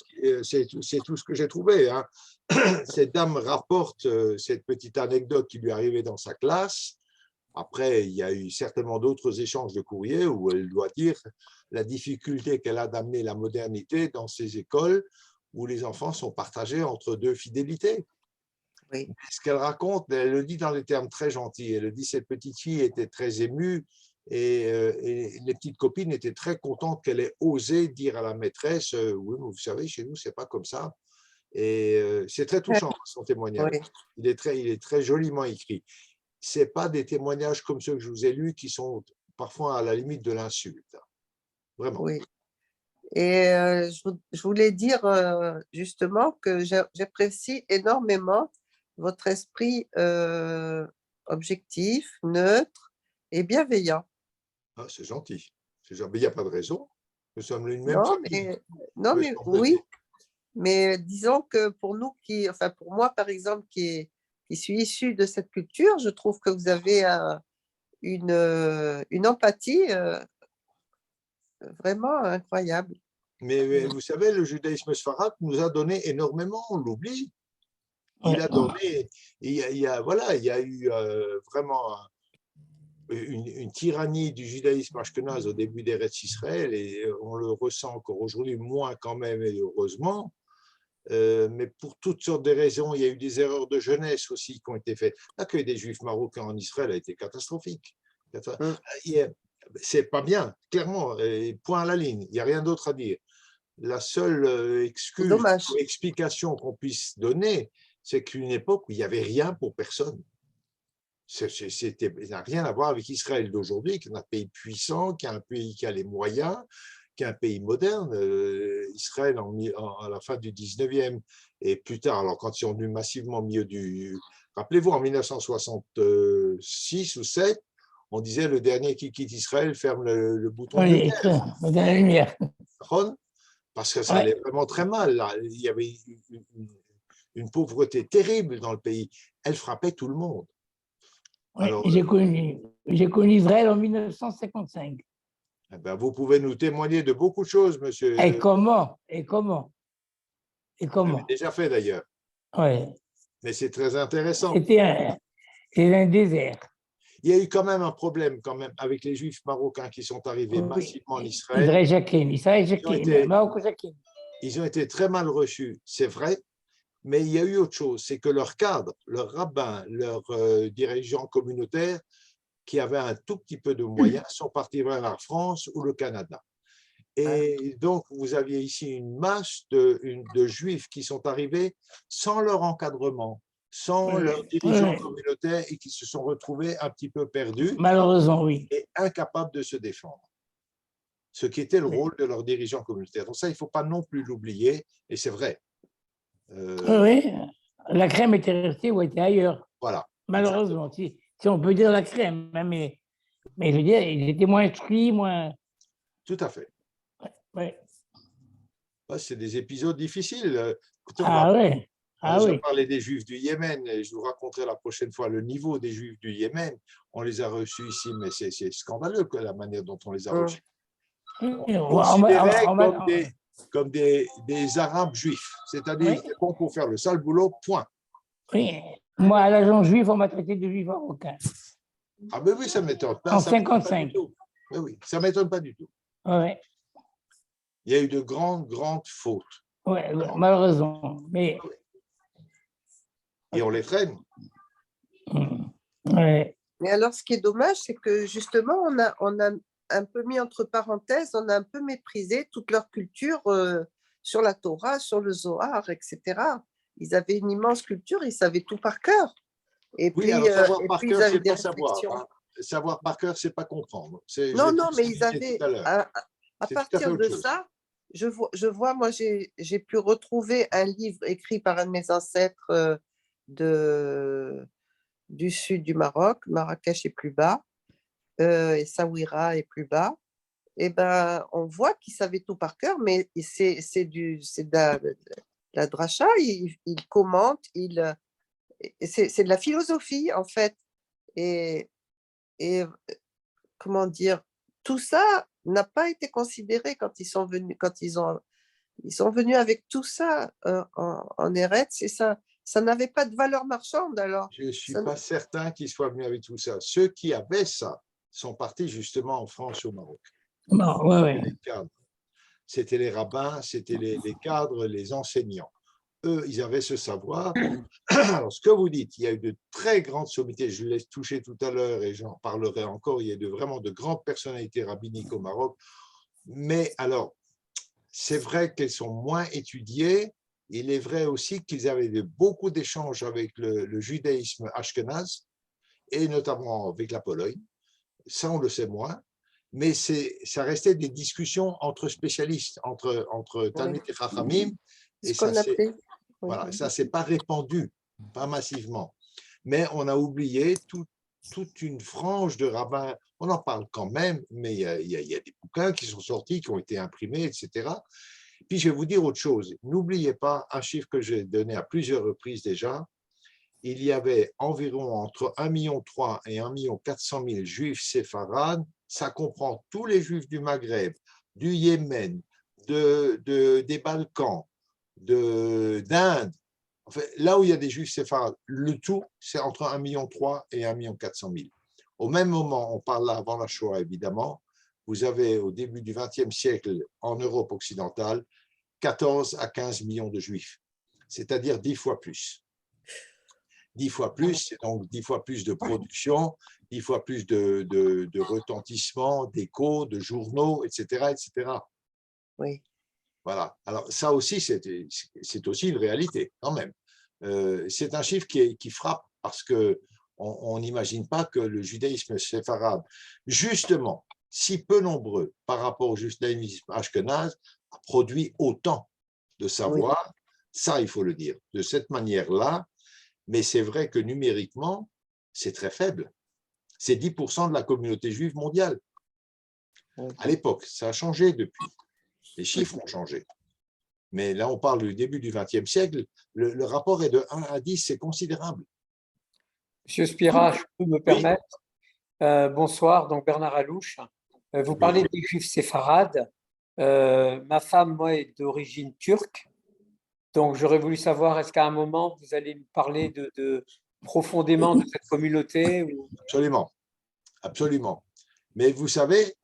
ce que j'ai trouvé. Hein. Cette dame rapporte cette petite anecdote qui lui est arrivée dans sa classe. Après, il y a eu certainement d'autres échanges de courriers où elle doit dire la difficulté qu'elle a d'amener la modernité dans ces écoles où les enfants sont partagés entre deux fidélités. Oui. Ce qu'elle raconte, elle le dit dans des termes très gentils. Elle le dit, cette petite fille était très émue et les petites copines étaient très contentes qu'elle ait osé dire à la maîtresse oui, vous savez, chez nous, c'est pas comme ça. Et c'est très touchant, son témoignage. Oui. Il est très joliment écrit. Ce n'est pas des témoignages comme ceux que je vous ai lus qui sont parfois à la limite de l'insulte. Vraiment. Oui. Et je voulais dire justement que j'apprécie énormément votre esprit objectif, neutre et bienveillant. Ah, c'est gentil. Mais il n'y a pas de raison. Nous sommes l'une même Non, famille. mais oui. Mais disons que pour nous enfin pour moi par exemple qui suis issue de cette culture, je trouve que vous avez une empathie vraiment incroyable. Mais vous savez, le judaïsme sfarade nous a donné énormément, on l'oublie. Il a donné, il y a eu vraiment une tyrannie du judaïsme ashkénaze au début des Eretz Israël, et on le ressent encore aujourd'hui, moins quand même, et heureusement. Mais pour toutes sortes de raisons, il y a eu des erreurs de jeunesse aussi qui ont été faites. L'accueil des Juifs marocains en Israël a été catastrophique. C'est pas bien, clairement, point à la ligne, il n'y a rien d'autre à dire. La seule C'est excuse dommage. ou explication qu'on puisse donner, c'est qu'une époque où il n'y avait rien pour personne. Ça n'a rien à voir avec Israël d'aujourd'hui, qui est un pays puissant, qui est un pays qui a les moyens, qui est un pays moderne. Israël, à la fin du 19e et plus tard, alors quand ils sont venus massivement au milieu du… Rappelez-vous, en 1966 ou 7, on disait le dernier qui quitte Israël ferme le bouton de Oui, lumière. dans la lumière. Parce que ça Ouais. allait vraiment très mal. Là. Il y avait une pauvreté terrible dans le pays. Elle frappait tout le monde. Oui, Alors, j'ai connu Israël en 1955. eh ben, vous pouvez nous témoigner de beaucoup de choses, monsieur. Et comment? Et comment? Et Vous l'avez comment? déjà fait d'ailleurs. Ouais. Mais c'est très intéressant. C'était un désert. Il y a eu quand même un problème quand même avec les Juifs marocains qui sont arrivés Oui. massivement en Israël. Israël Jacquin, Maroc Jacquin. Ils ont été très mal reçus, c'est vrai, mais il y a eu autre chose, c'est que leurs cadres, leurs rabbins, leurs dirigeants communautaires qui avaient un tout petit peu de moyens sont partis vers la France ou le Canada. Et donc, vous aviez ici une masse de Juifs qui sont arrivés sans leur encadrement, sans leurs dirigeants communautaires et qui se sont retrouvés un petit peu perdus. Malheureusement, oui. Et incapables de se défendre. Ce qui était le rôle de leurs dirigeants communautaires. Donc ça, il ne faut pas non plus l'oublier, et c'est vrai. Oui, la crème était restée ou était ailleurs. Voilà. Malheureusement, si on peut dire la crème, hein, mais je veux dire, ils étaient moins instruits, moins… Tout à fait. Ouais. Ouais, c'est des épisodes difficiles. Écoutez, Ah oui. on a déjà parlé des Juifs du Yémen, et je vous raconterai la prochaine fois le niveau des Juifs du Yémen. On les a reçus ici, mais c'est scandaleux la manière dont on les a reçus. Considérés comme des Arabes juifs, c'est-à-dire qu'ils sont pour faire le sale boulot, point. Oui, moi, à l'agent juif, on m'a traité de juif marocain. Ah ben oui, ça ne m'étonne pas. En 55. Mais oui, ça ne m'étonne pas du tout. Ouais. Il y a eu de grandes fautes. Oui, malheureusement. Mais… Et on les traîne. Ouais. Mais alors, ce qui est dommage, c'est que justement, on a un peu mis entre parenthèses, on a un peu méprisé toute leur culture sur la Torah, sur le Zohar, etc. Ils avaient une immense culture, ils savaient tout par cœur. Et oui, puis, alors savoir par puis cœur, ils avaient c'est des pas savoir. réflexions. Hein. Savoir par cœur, c'est pas comprendre. Non, mais ils avaient, à partir de chose. ça, je vois, moi, j'ai pu retrouver un livre écrit par un de mes ancêtres du sud du Maroc, Marrakech est plus bas, et Saouira est plus bas. Et ben, on voit qu'ils savaient tout par cœur, mais c'est de la dracha, ils commentent, c'est de la philosophie, en fait. Et comment dire, tout ça n'a pas été considéré quand ils sont venus, ils sont venus avec tout ça en Eretz, et ça n'avait pas de valeur marchande alors. Je ne suis pas certain qu'ils soient venus avec tout ça. Ceux qui avaient ça sont partis justement en France ou au Maroc. Non, ouais. C'était les rabbins, c'était les cadres, les enseignants. Eux, ils avaient ce savoir. Alors, ce que vous dites, il y a eu de très grandes sommités, je l'ai touché tout à l'heure et j'en parlerai encore, il y a vraiment de grandes personnalités rabbiniques au Maroc. Mais alors, c'est vrai qu'elles sont moins étudiées. Il est vrai aussi qu'ils avaient beaucoup d'échanges avec le judaïsme ashkénaze et notamment avec la Pologne. Ça, on le sait moins. Mais ça restait des discussions entre spécialistes, entre Talmid et Chachamim. Et ça s'est pas répandu, pas massivement. Mais on a oublié toute une frange de rabbins. On en parle quand même, mais il y a des bouquins qui sont sortis, qui ont été imprimés, etc. Puis je vais vous dire autre chose. N'oubliez pas un chiffre que j'ai donné à plusieurs reprises déjà. Il y avait environ entre 1,3 million et 1,4 million juifs séfarades. Ça comprend tous les juifs du Maghreb, du Yémen, des Balkans, d'Inde. Enfin, là où il y a des juifs séfarades, le tout, c'est entre 1,3 million et 1,4 million. Au même moment, on parle là avant la Shoah, évidemment, vous avez au début du XXe siècle, en Europe occidentale, 14 à 15 millions de juifs, c'est-à-dire 10 fois plus. 10 fois plus, c'est donc 10 fois plus de production, 10 fois plus de retentissement, d'échos, de journaux, etc., etc. Oui. Voilà. Alors, ça aussi, c'est aussi une réalité, quand même. C'est un chiffre qui frappe parce qu'on n'imagine pas que le judaïsme séfarade, justement, si peu nombreux par rapport au judaïsme ashkénaze, a produit autant de savoir. Ça, il faut le dire, de cette manière-là. Mais c'est vrai que numériquement, c'est très faible. C'est 10% de la communauté juive mondiale. À l'époque, ça a changé depuis. Les chiffres ont changé. Mais là, on parle du début du XXe siècle. Le rapport est de 1 à 10, c'est considérable. Monsieur Spira, je peux me Oui. permettre. Bonsoir, donc Bernard Alouche. Vous parlez des juifs séfarades. Ma femme, moi, est d'origine turque. Donc, j'aurais voulu savoir, est-ce qu'à un moment, vous allez me parler profondément de cette communauté ou... Absolument. Absolument. Mais vous savez,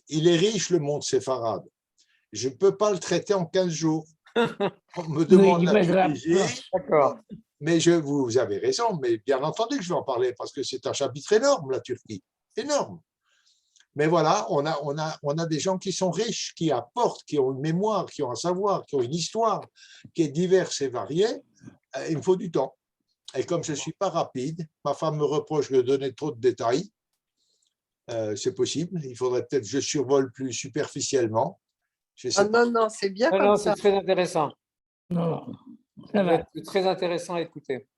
il est riche, le monde séfarade. Je ne peux pas le traiter en 15 jours. On me demande la Tunisie, D'accord. mais vous avez raison, mais bien entendu que je vais en parler parce que c'est un chapitre énorme, la Turquie. Énorme. Mais voilà, on a des gens qui sont riches, qui apportent, qui ont une mémoire, qui ont un savoir, qui ont une histoire qui est diverse et variée. Il me faut du temps. Et comme je ne suis pas rapide, ma femme me reproche de donner trop de détails. C'est possible. Il faudrait peut-être que je survole plus superficiellement. Non, c'est bien comme Non, ça. c'est très intéressant. Non, ça va. C'est très intéressant à écouter.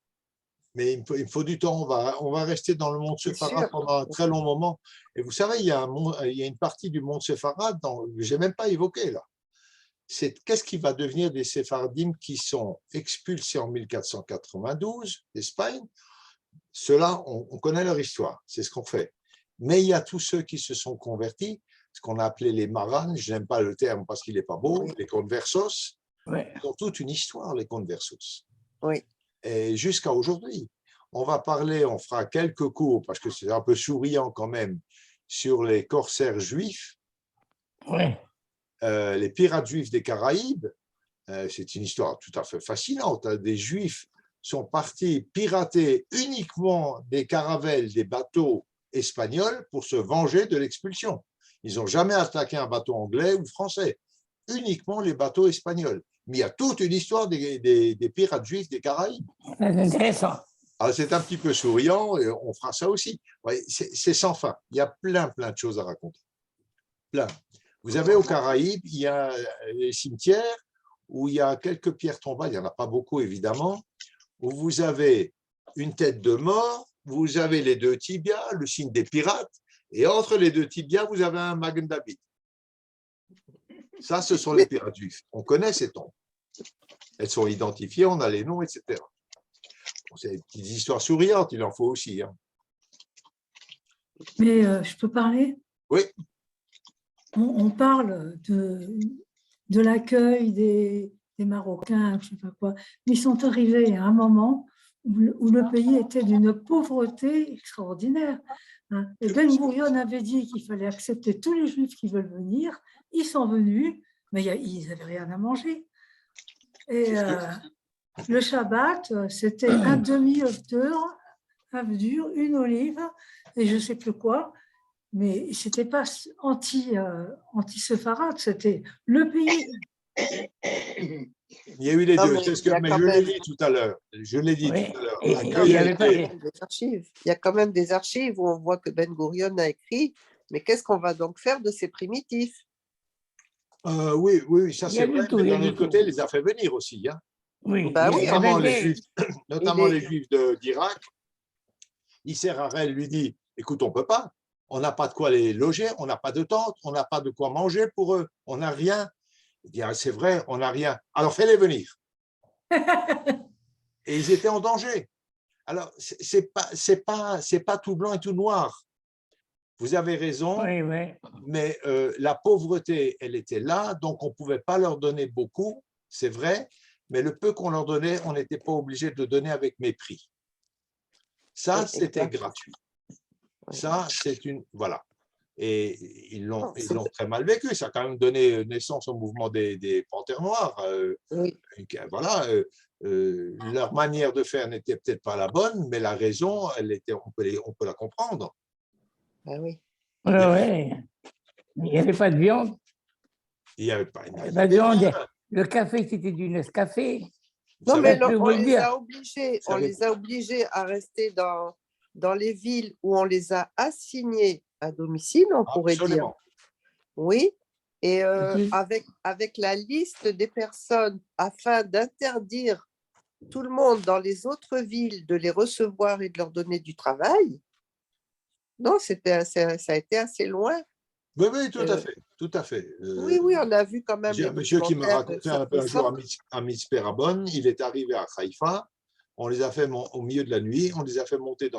Mais il me faut du temps. On va rester dans le monde séfarade pendant un très long moment. Et vous savez, il y a une partie du monde séfarade que je n'ai même pas évoquée là. C'est qu'est-ce qui va devenir des séfardim qui sont expulsés en 1492 d'Espagne. Ceux-là, on connaît leur histoire, c'est ce qu'on fait. Mais il y a tous ceux qui se sont convertis, ce qu'on a appelé les maranes, je n'aime pas le terme parce qu'il n'est pas beau, les conversos. Ils ont toute une histoire, les conversos. Oui. Et jusqu'à aujourd'hui, on va parler, on fera quelques cours, parce que c'est un peu souriant quand même, sur les corsaires juifs, les pirates juifs des Caraïbes. C'est une histoire tout à fait fascinante. Des juifs sont partis pirater uniquement des caravelles, des bateaux espagnols pour se venger de l'expulsion. Ils n'ont jamais attaqué un bateau anglais ou français, uniquement les bateaux espagnols. Mais il y a toute une histoire des pirates juifs des Caraïbes. C'est intéressant. Alors, c'est un petit peu souriant, et on fera ça aussi. Ouais, c'est sans fin. Il y a plein de choses à raconter. Plein. Vous avez aux Caraïbes, il y a les cimetières où il y a quelques pierres tombales, il n'y en a pas beaucoup évidemment, où vous avez une tête de mort, vous avez les deux tibias, le signe des pirates, et entre les deux tibias, vous avez un Magen David. Ça, ce sont les pirates juifs. On connaît ces tombes. Elles sont identifiées, on a les noms, etc. Bon, c'est des petites histoires souriantes, il en faut aussi. Hein. Mais je peux parler? Oui. On parle de l'accueil des Marocains, je ne sais pas quoi. Mais ils sont arrivés à un moment où le pays était d'une pauvreté extraordinaire. Hein. Et Ben Gourion avait dit qu'il fallait accepter tous les Juifs qui veulent venir. Ils sont venus, mais ils n'avaient rien à manger. Et le Shabbat, c'était un demi-œuf dur, une olive, et je ne sais plus quoi. Mais ce n'était pas anti-séfarade, c'était le pays. Il y a eu les deux, mais je l'ai dit tout à l'heure. Je l'ai dit tout à l'heure. Il y a quand même des archives où on voit que Ben Gourion a écrit, mais qu'est-ce qu'on va donc faire de ces primitifs? Oui, ça c'est vrai, mais d'un autre côté, il les a fait venir aussi. Hein. Oui, notamment les Juifs d'Irak. Isser Harel lui dit, écoute, on ne peut pas, on n'a pas de quoi les loger, on n'a pas de tente, on n'a pas de quoi manger pour eux, on n'a rien. Il dit, c'est vrai, on n'a rien. Alors fais-les venir. Et ils étaient en danger. Alors, c'est pas tout blanc et tout noir. Vous avez raison, mais la pauvreté, elle était là, donc on ne pouvait pas leur donner beaucoup, c'est vrai, mais le peu qu'on leur donnait, on n'était pas obligé de le donner avec mépris. Ça, c'était gratuit. Ça, c'est une... Voilà. Et ils l'ont très mal vécu. Ça a quand même donné naissance au mouvement des Panthères Noires. Voilà. leur manière de faire n'était peut-être pas la bonne, mais la raison, on peut la comprendre. Ben oui. Ouais, ouais. Il n'y avait pas de viande. Il n'y avait pas, Il il n'y y avait pas de avait viande. rien. Le café, c'était du Nescafé. Vous Non, savez, mais je vais on vous le les dire. a obligés, Vous savez- à rester dans les villes où on les a assignés à domicile, on pourrait dire. absolument. Oui. Et Tu- avec la liste des personnes afin d'interdire tout le monde dans les autres villes de les recevoir et de leur donner du travail. Non, ça a été assez loin. Oui, oui, tout à Euh, fait, tout à fait. Oui, oui, on a vu quand même J'ai les un monsieur qui me documentaires racontait un peu un jour récents. à Mitzpeh-Rabon, il est arrivé à Haïfa, on les a fait au milieu de la nuit, on les a fait monter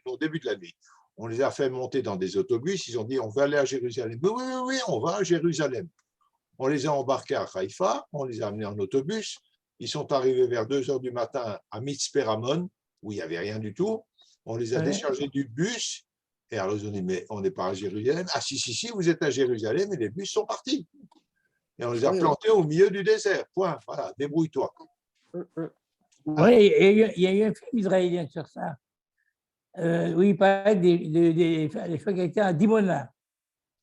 au début de la nuit. On les a fait monter dans des autobus, ils ont dit on veut aller à Jérusalem. Oui, oui, oui, on va à Jérusalem. On les a embarqués à Haïfa, on les a amenés en autobus, ils sont arrivés vers 2 heures du matin à Mitzpeh-Ramon, où il n'y avait rien du tout. On les a Ouais. déchargés du bus, et alors ils ont dit mais on n'est pas à Jérusalem. Ah si, si, si, vous êtes à Jérusalem, et les bus sont partis. Et on les a Oui, oui. plantés au milieu du désert. Point. Voilà, débrouille-toi. Oui, il y a eu un film israélien sur ça. Oui, il parlait des fois qui étaient à Dimona.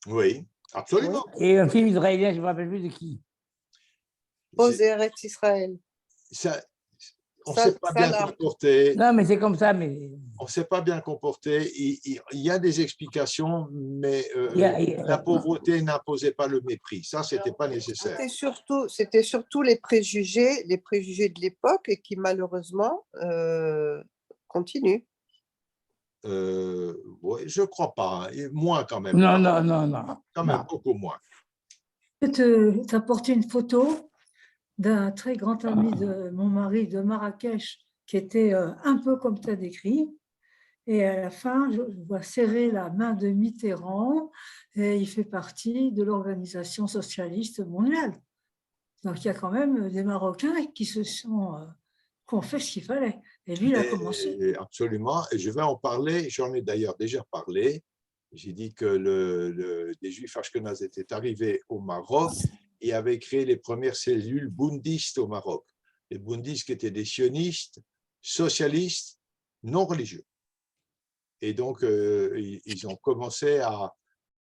Oui, absolument. Et un film israélien, je ne me rappelle plus de qui. Pose Eretz Israël. Ça, on ne Ça- s'est pas ça, bien là. comporté. Non, mais c'est comme ça, mais On ne s'est pas bien comporté. Il y a des explications, mais il y a- la pauvreté n'imposait pas le mépris. Ça, ce n'était pas nécessaire. C'était surtout les préjugés de l'époque et qui malheureusement continuent. Ouais, je ne crois pas. Hein. Et moins quand même. non, non, non, non. Quand même, non. beaucoup moins. Je vais t'apporter une photo d'un très grand ami de mon mari de Marrakech qui était un peu comme tu as décrit. Et à la fin, je vois serrer la main de Mitterrand et il fait partie de l'Organisation socialiste mondiale. Donc il y a quand même des Marocains qui qui ont fait ce qu'il fallait. Et lui, il a commencé. Absolument. Et je vais en parler. J'en ai d'ailleurs déjà parlé. J'ai dit que des Juifs ashkénazes étaient arrivés au Maroc et avaient créé les premières cellules bundistes au Maroc. Les bundistes qui étaient des sionistes, socialistes, non religieux. Et donc, ils ont commencé à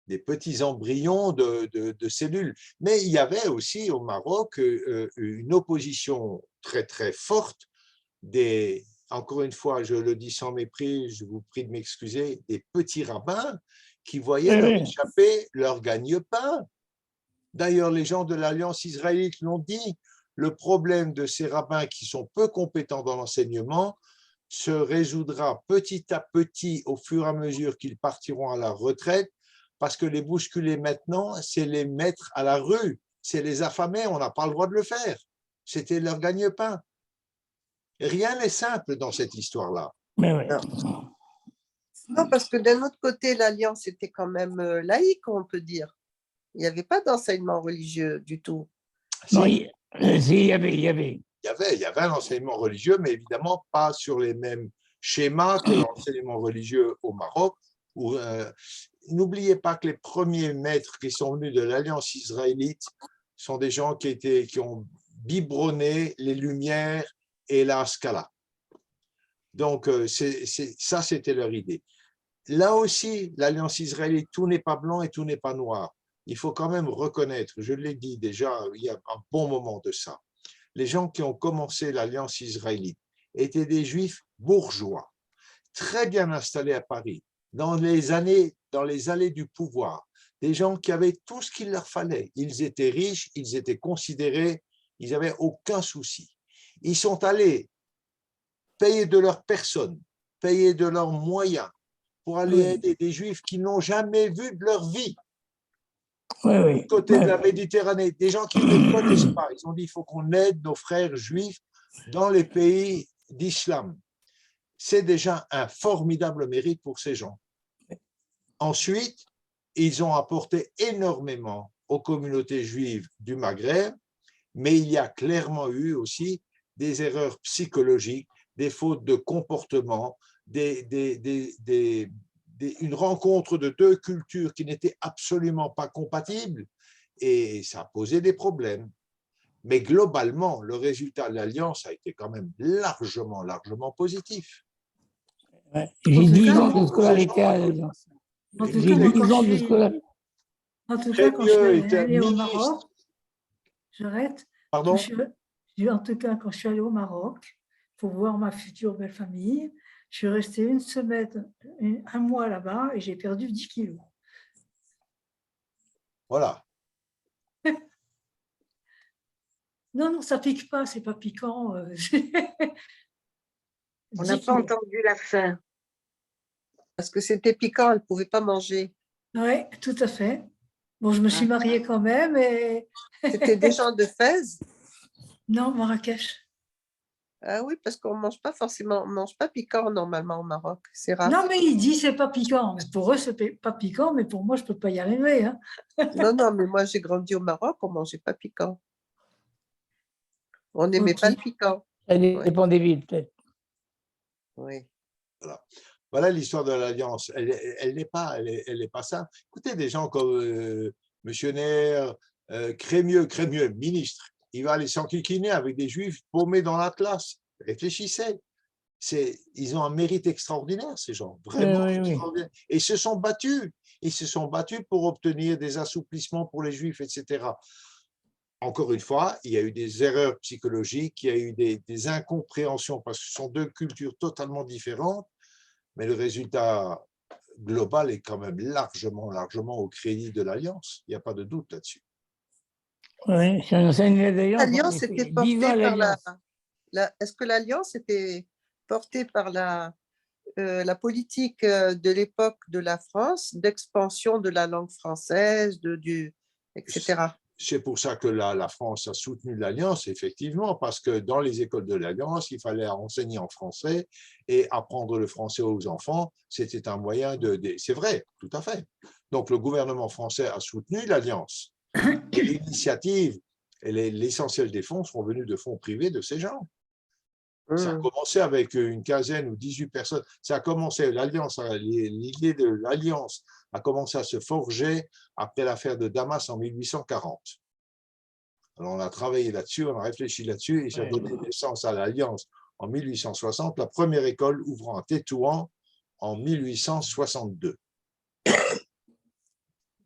des petits embryons de cellules. Mais il y avait aussi au Maroc une opposition très, très forte encore une fois, je le dis sans mépris, je vous prie de m'excuser, des petits rabbins qui voyaient leur échapper leur gagne-pain. D'ailleurs, les gens de l'Alliance israélite l'ont dit, le problème de ces rabbins qui sont peu compétents dans l'enseignement se résoudra petit à petit au fur et à mesure qu'ils partiront à la retraite, parce que les bousculer maintenant, c'est les mettre à la rue, c'est les affamer, on n'a pas le droit de le faire. C'était leur gagne-pain. Rien n'est simple dans cette histoire-là. Mais ouais. Non, parce que d'un autre côté, l'Alliance était quand même laïque, on peut dire. Il n'y avait pas d'enseignement religieux du tout. Non, Si, il y avait. il y avait un enseignement religieux, mais évidemment pas sur les mêmes schémas que l'enseignement religieux au Maroc. N'oubliez pas que les premiers maîtres qui sont venus de l'Alliance israélite sont des gens qui ont biberonné les Lumières et la Scala. Donc, ça, c'était leur idée. Là aussi, l'Alliance israélite, tout n'est pas blanc et tout n'est pas noir. Il faut quand même reconnaître, je l'ai dit déjà il y a un bon moment de ça, les gens qui ont commencé l'Alliance israélite étaient des juifs bourgeois, très bien installés à Paris, dans les allées du pouvoir, des gens qui avaient tout ce qu'il leur fallait. Ils étaient riches, ils étaient considérés, ils n'avaient aucun souci. Ils sont allés payer de leur personne, payer de leurs moyens pour aller aider des juifs qui n'ont jamais vu de leur vie. Côté de la Méditerranée, des gens qui ne les connaissent pas. Ils ont dit il faut qu'on aide nos frères juifs dans les pays d'islam. C'est déjà un formidable mérite pour ces gens. Ensuite, ils ont apporté énormément aux communautés juives du Maghreb, mais il y a clairement eu aussi des erreurs psychologiques, des fautes de comportement, une rencontre de deux cultures qui n'étaient absolument pas compatibles, et ça a posé des problèmes. Mais globalement, le résultat de l'Alliance a été quand même largement positif. Ouais. J'ai 10 ans de scolarité à l'Alliance. En tout J'ai cas, moi, 10 ans de scolarité. en tout cas, quand je Crémieux suis était allée au ministre. Maroc, j'arrête. Pardon? En tout cas, quand je suis allée au Maroc pour voir ma future belle famille, je suis restée une semaine, un mois là-bas et j'ai perdu 10 kilos. Voilà. Non, ça pique pas, c'est pas piquant. On n'a 10 pas kilos. entendu la fin. Parce que c'était piquant, elle ne pouvait pas manger. Oui, tout à fait. Bon, je me suis mariée quand même et C'était des gens de Fès. non, Marrakech. Ah oui, parce qu'on mange pas forcément, on mange pas piquant normalement au Maroc. C'est rare. Non, mais il dit c'est pas piquant. Pour eux, c'est pas piquant, mais pour moi, je peux pas y arriver. Hein. Non, mais moi j'ai grandi au Maroc, on mangeait pas piquant. On n'aimait Ok. pas le piquant. Ça dépend des villes, peut-être. Oui. Voilà l'histoire de l'Alliance. Elle n'est pas simple. Écoutez, des gens comme M. Nair, Crémieux, ministre, il va aller s'enquiquiner avec des Juifs paumés dans l'Atlas. Réfléchissez. Ils ont un mérite extraordinaire, ces gens, vraiment extraordinaire. Et ils se sont battus. Ils se sont battus pour obtenir des assouplissements pour les Juifs, etc. Encore une fois, il y a eu des erreurs psychologiques, il y a eu des incompréhensions, parce que ce sont deux cultures totalement différentes, mais le résultat global est quand même largement au crédit de l'Alliance. Il n'y a pas de doute là-dessus. Oui, c'est un enseigne d'Alliance. L'Alliance était portée par Est-ce que l'Alliance était portée par la politique de l'époque de la France, d'expansion de la langue française, etc. C'est pour ça que la France a soutenu l'Alliance, effectivement, parce que dans les écoles de l'Alliance, il fallait enseigner en français et apprendre le français aux enfants. C'était un moyen C'est vrai, tout à fait. Donc, le gouvernement français a soutenu l'Alliance. L'initiative et l'essentiel des fonds sont venus de fonds privés de ces gens. Ça a commencé avec une quinzaine ou 18 personnes. Ça a commencé, l'idée de l'Alliance a commencé à se forger après l'affaire de Damas en 1840. Alors, on a travaillé là-dessus, on a réfléchi là-dessus et ça a donné naissance à l'Alliance en 1860, la première école ouvrant à Tétouan en 1862.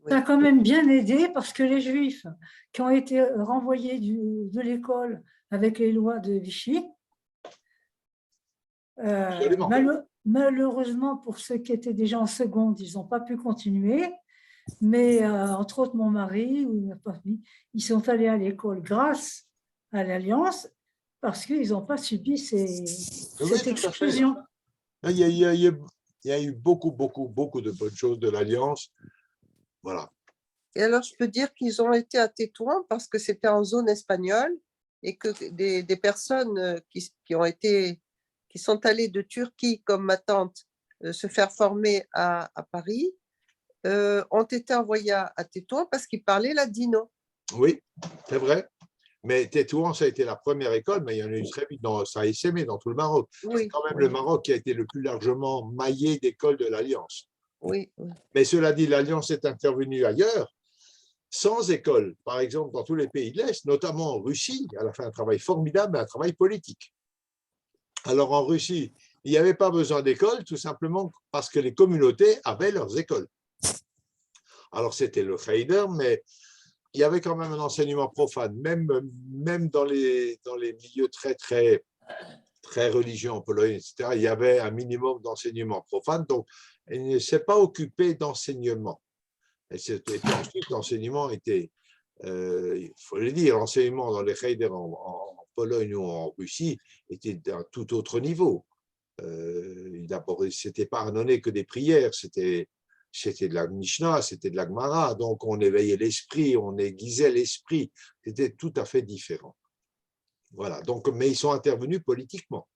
Ça a quand même bien aidé parce que les Juifs qui ont été renvoyés de l'école avec les lois de Vichy, malheureusement pour ceux qui étaient déjà en seconde, ils n'ont pas pu continuer. Mais entre autres, mon mari ou ma famille, ils sont allés à l'école grâce à l'Alliance parce qu'ils n'ont pas subi cette exclusion. Il y a eu beaucoup de bonnes choses de l'Alliance. Voilà. Et alors, je peux dire qu'ils ont été à Tétouan parce que c'était en zone espagnole et que des personnes qui sont allées de Turquie, comme ma tante, se faire former à Paris, ont été envoyés à Tétouan parce qu'ils parlaient ladino. Oui, c'est vrai. Mais Tétouan, ça a été la première école, mais il y en a eu très vite, ça a essaimé dans tout le Maroc. Oui, c'est quand même le Maroc qui a été le plus largement maillé d'écoles de l'Alliance. Oui. Mais cela dit, l'Alliance est intervenue ailleurs, sans école. Par exemple, dans tous les pays de l'Est, notamment en Russie, elle a fait un travail formidable, un travail politique. Alors en Russie, il n'y avait pas besoin d'école, tout simplement parce que les communautés avaient leurs écoles. Alors c'était le Kheder, mais il y avait quand même un enseignement profane, même dans les milieux très religieux en Pologne, etc. Il y avait un minimum d'enseignement profane, donc elle ne s'est pas occupée d'enseignement. Ensuite, l'enseignement était, il faut le dire, l'enseignement dans les Kheder en Pologne ou en Russie était d'un tout autre niveau. D'abord, c'était pas ordonné que des prières, c'était de la Mishnah, c'était de la Gemara, donc on éveillait l'esprit, on aiguisait l'esprit, c'était tout à fait différent. Voilà, donc, mais ils sont intervenus politiquement.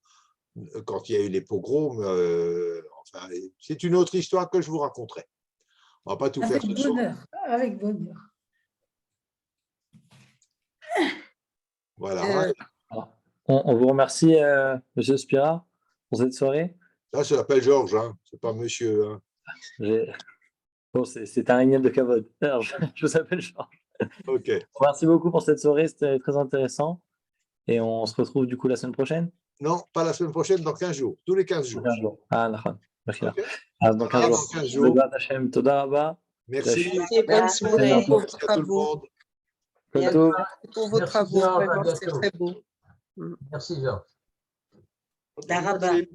Quand il y a eu les pogroms, enfin, c'est une autre histoire que je vous raconterai. On ne va pas tout faire ce soir. Avec bonheur. Voilà. On vous remercie, Monsieur Spira, pour cette soirée. Ça s'appelle Georges, hein. C'est pas monsieur. Hein. Bon, c'est un énième de cavode. Je vous appelle Georges. Ok. Merci beaucoup pour cette soirée, c'était très intéressant. Et on se retrouve du coup la semaine prochaine. Non, pas la semaine prochaine, dans 15 jours. Tous les 15 jours. Dans 15 jours. Ah, d'accord. Ok. Dans 15 jours. Dans 15 jours. Bezrat Hashem, Toda Rabba. Merci. Et bonne soirée Merci pour vos Merci à tout le travaux. monde. Et Kolto. pour vos Merci, travaux, Georges, à vraiment, c'est bientôt. très beau. Merci, Georges. Merci.